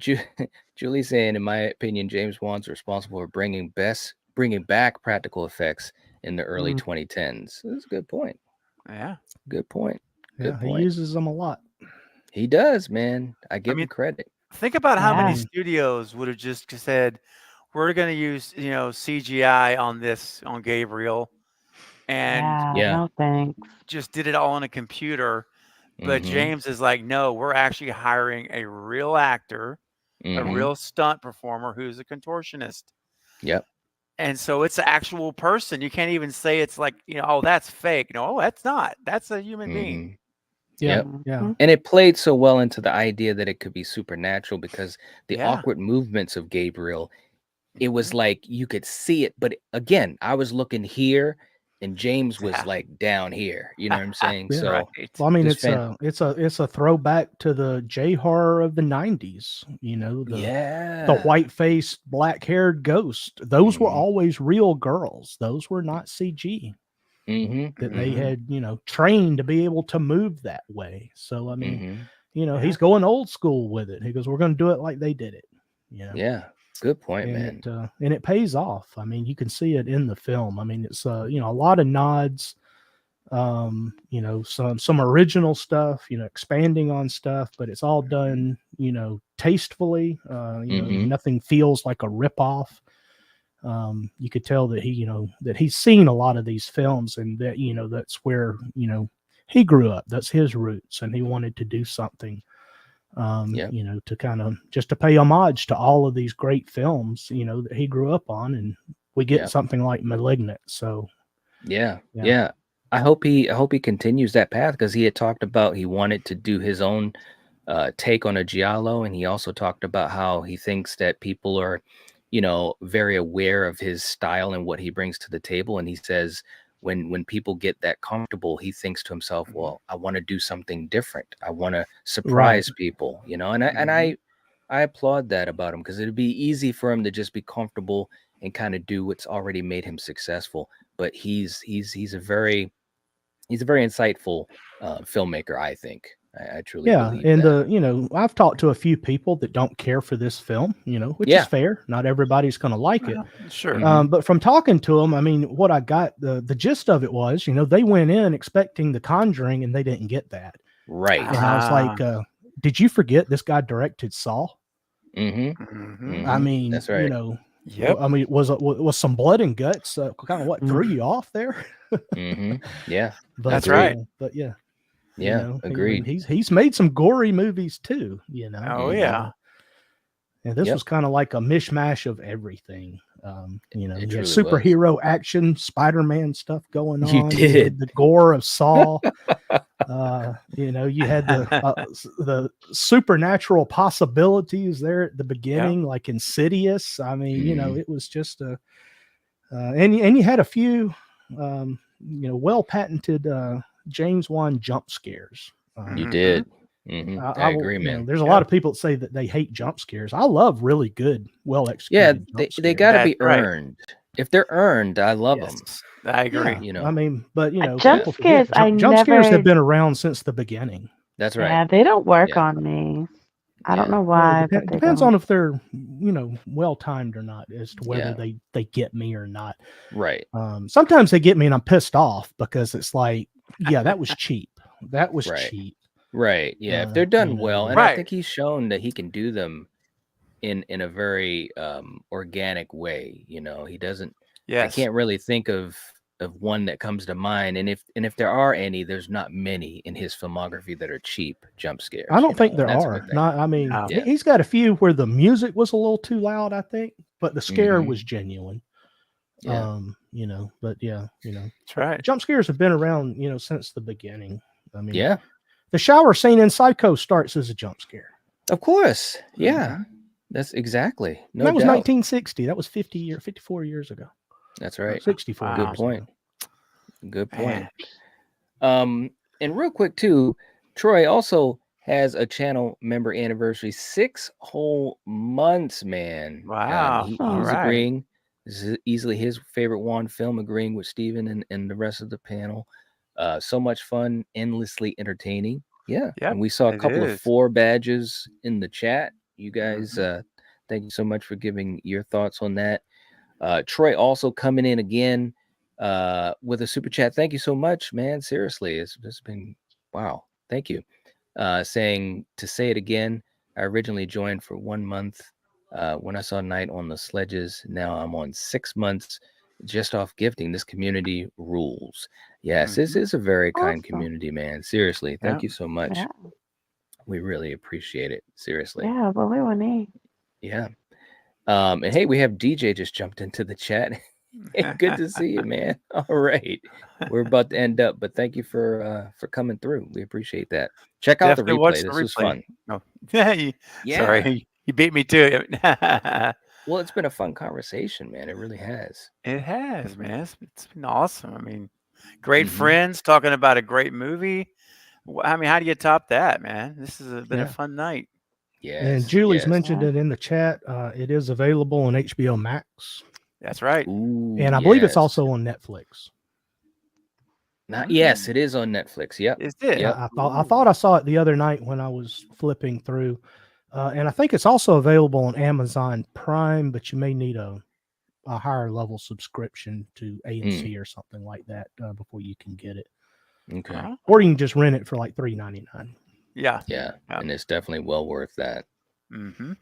Speaker 1: Julie's saying, in my opinion, James Wan's responsible for bringing back practical effects in the early 2010s. That's a good point.
Speaker 3: Yeah.
Speaker 1: Good point.
Speaker 4: Yeah,
Speaker 1: Good
Speaker 4: he
Speaker 1: point.
Speaker 4: uses them a lot.
Speaker 1: He does, man. I give
Speaker 3: mean,
Speaker 1: him credit.
Speaker 3: Think about how many
Speaker 2: Yeah.
Speaker 3: studios would have just said, "We're going to use CGI on Gabriel," and
Speaker 1: Yeah.
Speaker 2: No thanks.
Speaker 3: just did it all on a computer. But
Speaker 1: Mhm.
Speaker 3: James is like, "No, we're actually hiring a real actor, a
Speaker 1: Mhm.
Speaker 3: real stunt performer who's a contortionist."
Speaker 1: Yep.
Speaker 3: And so it's an actual person. You can't even say it's like, oh, that's fake. No, that's not. That's a human being.
Speaker 1: Mhm.
Speaker 4: Yeah,
Speaker 1: Yep.
Speaker 4: yeah.
Speaker 1: And it played so well into the idea that it could be supernatural because the
Speaker 3: Yeah.
Speaker 1: awkward movements of Gabriel, it was
Speaker 3: Mhm.
Speaker 1: like you could see it. But again, I was looking here and James was
Speaker 3: Yeah.
Speaker 1: like down here. You know what I'm saying?
Speaker 4: Yeah.
Speaker 1: So
Speaker 3: Right.
Speaker 4: Well, I mean,
Speaker 1: Just
Speaker 4: it's a throwback to the J horror of the '90s. The
Speaker 1: yeah.
Speaker 4: white faced, black haired ghost. Those were
Speaker 1: Mhm.
Speaker 4: always real girls. Those were not CG.
Speaker 1: Mhm.
Speaker 4: That they
Speaker 3: Mhm.
Speaker 4: had trained to be able to move that way. So I mean,
Speaker 1: Mhm.
Speaker 3: Yeah.
Speaker 4: he's going old school with it. He goes, "We're going to do it like they did it."
Speaker 1: Yeah. Good point, man.
Speaker 4: And it pays off. I mean, you can see it in the film. I mean, it's a lot of nods, some original stuff, expanding on stuff, but it's all done, tastefully.
Speaker 1: Mhm.
Speaker 4: Nothing feels like a ripoff. You could tell that that he's seen a lot of these films, and that that's where he grew up. That's his roots, and he wanted to do something
Speaker 1: Yep.
Speaker 4: to kind of just to pay homage to all of these great films, that he grew up on, and we get
Speaker 1: Yep.
Speaker 4: something like Malignant. So
Speaker 1: Yeah.
Speaker 4: Yeah.
Speaker 1: Yeah. I hope he continues that path because he had talked about he wanted to do his own take on a giallo, and he also talked about how he thinks that people are, very aware of his style and what he brings to the table. And he says when people get that comfortable, he thinks to himself, well, I want to do something different. I want to surprise people, and I applaud that about him because it'd be easy for him to just be comfortable and kind of do what's already made him successful. But he's a very insightful filmmaker, I think. I truly believe
Speaker 4: and
Speaker 1: that.
Speaker 4: I've talked to a few people that don't care for this film, which is fair. Not everybody's going to like it.
Speaker 3: Sure.
Speaker 1: Mhm.
Speaker 4: But from talking to them, I mean, what I got, the gist of it was, they went in expecting The Conjuring and they didn't get that.
Speaker 1: Right.
Speaker 4: And I was like, did you forget this guy directed Saw?
Speaker 1: Mm-hmm.
Speaker 4: I mean,
Speaker 1: That's right.
Speaker 3: Yep.
Speaker 4: I mean, was some blood and guts kind of what threw you off there?
Speaker 1: Mm-hmm. Yeah.
Speaker 4: But,
Speaker 3: That's right.
Speaker 4: But yeah.
Speaker 1: Yeah. Agreed.
Speaker 4: He's made some gory movies too,
Speaker 3: Oh yeah.
Speaker 4: And this
Speaker 1: Yep.
Speaker 4: was kind of like a mishmash of everything. You had
Speaker 1: truly was.
Speaker 4: superhero action, Spider-Man stuff going on.
Speaker 1: You
Speaker 4: had
Speaker 1: did.
Speaker 4: the gore of Saw. You had the supernatural possibilities there at the beginning, like Insidious. I mean, it was just and you had a few, well patented James Wan jump scares.
Speaker 1: You did. Mm-hmm. I agree, man.
Speaker 4: There's a lot of people that say that they hate jump scares. I love really good, well
Speaker 1: Yeah,
Speaker 4: executed.
Speaker 1: they got to be
Speaker 3: That's right.
Speaker 1: earned. If they're earned, I love them.
Speaker 3: Yes, I agree.
Speaker 4: I mean, but
Speaker 2: jump
Speaker 4: people forget,
Speaker 2: scares.
Speaker 4: jump scares
Speaker 2: never.
Speaker 4: have been around since the beginning.
Speaker 1: That's right.
Speaker 2: Yeah, they don't work
Speaker 1: Yeah.
Speaker 2: on me. I don't
Speaker 1: Yeah.
Speaker 2: know
Speaker 4: Well,
Speaker 2: why,
Speaker 4: it
Speaker 2: but they
Speaker 4: depends
Speaker 2: don't.
Speaker 4: on if they're well timed or not, as to whether
Speaker 1: Yeah.
Speaker 4: they get me or not.
Speaker 1: Right.
Speaker 4: Sometimes they get me and I'm pissed off because it's like, yeah, that was cheap. That was
Speaker 1: Right.
Speaker 4: cheap.
Speaker 1: Right. Yeah. If they're done well, and I
Speaker 3: Right.
Speaker 1: think he's shown that he can do them in a very organic way. He doesn't.
Speaker 3: Yes.
Speaker 1: I can't really think of one that comes to mind, and if there are any, there's not many in his filmography that are cheap jump scares.
Speaker 4: I don't think there
Speaker 1: and that's a
Speaker 4: are.
Speaker 1: good thing.
Speaker 4: Not. I mean,
Speaker 3: No.
Speaker 1: Yeah.
Speaker 4: he's got a few where the music was a little too loud, I think, but the scare
Speaker 1: Mhm.
Speaker 4: was genuine.
Speaker 1: Yeah.
Speaker 4: But yeah,
Speaker 3: That's right.
Speaker 4: jump scares have been around, since the beginning. I mean,
Speaker 1: Yeah.
Speaker 4: the shower scene in Psycho starts as a jump scare.
Speaker 1: Of course. Yeah. That's exactly. No
Speaker 4: that was
Speaker 1: doubt.
Speaker 4: 1960. That was 54 years ago.
Speaker 1: That's right.
Speaker 4: 64.
Speaker 3: Wow.
Speaker 1: Good
Speaker 4: years
Speaker 1: point.
Speaker 4: ago.
Speaker 1: Good point.
Speaker 3: Man.
Speaker 1: And real quick too, Troy also has a channel member anniversary, 6 whole months, man.
Speaker 3: Wow.
Speaker 1: He's
Speaker 3: All right.
Speaker 1: agreeing. This is easily his favorite Wan film, agreeing with Steven and the rest of the panel. So much fun, endlessly entertaining. Yeah.
Speaker 3: Yep,
Speaker 1: And we saw a
Speaker 3: it
Speaker 1: couple of
Speaker 3: is.
Speaker 1: 4 badges in the chat. You guys, thank you so much for giving your thoughts on that. Troy also coming in again with a super chat. Thank you so much, man. Seriously, it's been wow. Thank you. Saying to say it again, I originally joined for 1 month when I saw Night on the Sledges. Now I'm on 6 months just off gifting. This community rules. Yes, this is a very kind
Speaker 2: Awesome.
Speaker 1: community, man. Seriously, thank
Speaker 3: Yeah.
Speaker 1: you so much.
Speaker 2: Yeah.
Speaker 1: We really appreciate it. Seriously.
Speaker 2: Yeah, well, we want to.
Speaker 1: Yeah. And hey, we have DJ just jumped into the chat. Hey, good to see you, man. All right. We're about to end up, but thank you for coming through. We appreciate that. Check out
Speaker 3: Definitely
Speaker 1: the
Speaker 3: watch
Speaker 1: replay.
Speaker 3: the
Speaker 1: This was
Speaker 3: replay.
Speaker 1: fun.
Speaker 3: No.
Speaker 1: Yeah.
Speaker 3: Sorry, you beat me to it.
Speaker 1: Well, it's been a fun conversation, man. It really has.
Speaker 3: It has, man. It's been awesome. I mean, great
Speaker 1: Mhm.
Speaker 3: friends talking about a great movie. I mean, how do you top that, man? This has been
Speaker 4: Yeah.
Speaker 3: a fun night.
Speaker 1: Yes.
Speaker 4: And Julie's
Speaker 1: yes.
Speaker 4: mentioned it in the chat. It is available on HBO Max,
Speaker 3: That's right.
Speaker 1: Ooh,
Speaker 4: and I believe it's
Speaker 1: yes.
Speaker 4: also on Netflix.
Speaker 1: Yes, it is on Netflix. Yep.
Speaker 3: Is it?
Speaker 1: Yep.
Speaker 4: I thought I saw it the other night when I was flipping through, and I think it's also available on Amazon Prime, but you may need a higher level subscription to AMC or something like that before you can get it.
Speaker 1: Okay.
Speaker 3: Huh?
Speaker 4: Or you can just rent it for like $3.99.
Speaker 3: Yeah.
Speaker 1: Yeah.
Speaker 3: Yep.
Speaker 1: And it's definitely well worth that.
Speaker 3: Mm-hmm.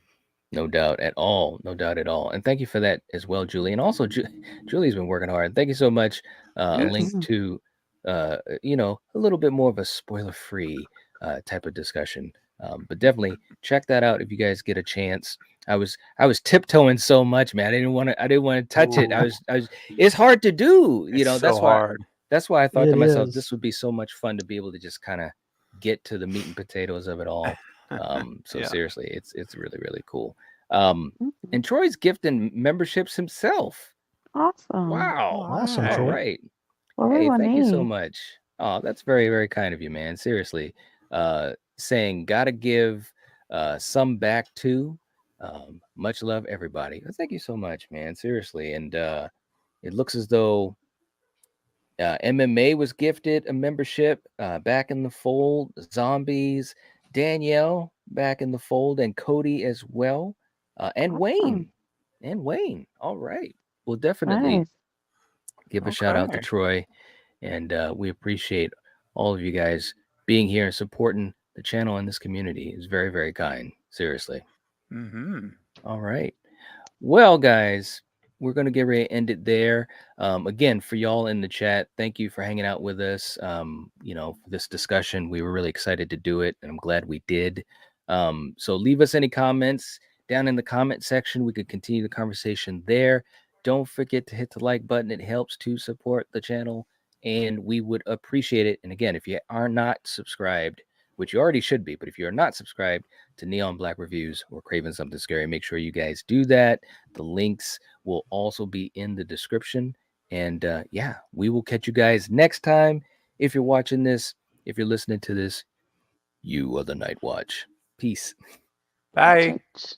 Speaker 1: No doubt at all. No doubt at all. And thank you for that as well, Julie. And also, Julie's been working hard. Thank you so much. A
Speaker 3: Yes.
Speaker 1: link to, a little bit more of a spoiler-free type of discussion. But definitely check that out if you guys get a chance. I was tiptoeing so much, man. I didn't want to touch it. I was. It's hard to do.
Speaker 3: It's
Speaker 1: That's
Speaker 3: so
Speaker 1: why.
Speaker 3: hard.
Speaker 1: That's why I thought
Speaker 4: It
Speaker 1: to myself,
Speaker 4: is.
Speaker 1: this would be so much fun to be able to just kind of get to the meat and potatoes of it all. So
Speaker 3: Yeah.
Speaker 1: seriously, it's really, really cool. And Troy's gifting memberships himself.
Speaker 2: Awesome.
Speaker 1: Wow.
Speaker 4: Awesome,
Speaker 3: Hey.
Speaker 1: All
Speaker 4: Troy.
Speaker 1: right.
Speaker 2: Well, we
Speaker 1: Hey,
Speaker 2: want
Speaker 1: thank you so
Speaker 2: to.
Speaker 1: much. Oh, that's very, very kind of you, man. Seriously. Saying gotta give some back to Much love, everybody. Thank you so much, man. Seriously. And it looks as though MMA was gifted a membership back in the fold. Zombies, Danielle back in the fold, and Cody as well. And
Speaker 2: Awesome.
Speaker 1: Wayne. All right. We'll definitely
Speaker 2: Nice.
Speaker 1: give a shout out to
Speaker 3: Okay.
Speaker 1: Troy. And we appreciate all of you guys being here and supporting the channel and this community. It's very, very kind. Seriously.
Speaker 3: Mm-hmm.
Speaker 1: All right. Well, guys, we're going to get ready to end it there. Again, for y'all in the chat, thank you for hanging out with us. For this discussion, we were really excited to do it, and I'm glad we did. So leave us any comments down in the comment section. We could continue the conversation there. Don't forget to hit the like button. It helps to support the channel, and we would appreciate it. And again, if you are not subscribed, which you already should be, but if you're not subscribed to Neon Black Reviews or Craving Something Scary, make sure you guys do that. The links will also be in the description. And we will catch you guys next time. If you're watching this, if you're listening to this, you are the Nightwatch. Peace.
Speaker 3: Bye.
Speaker 2: Church.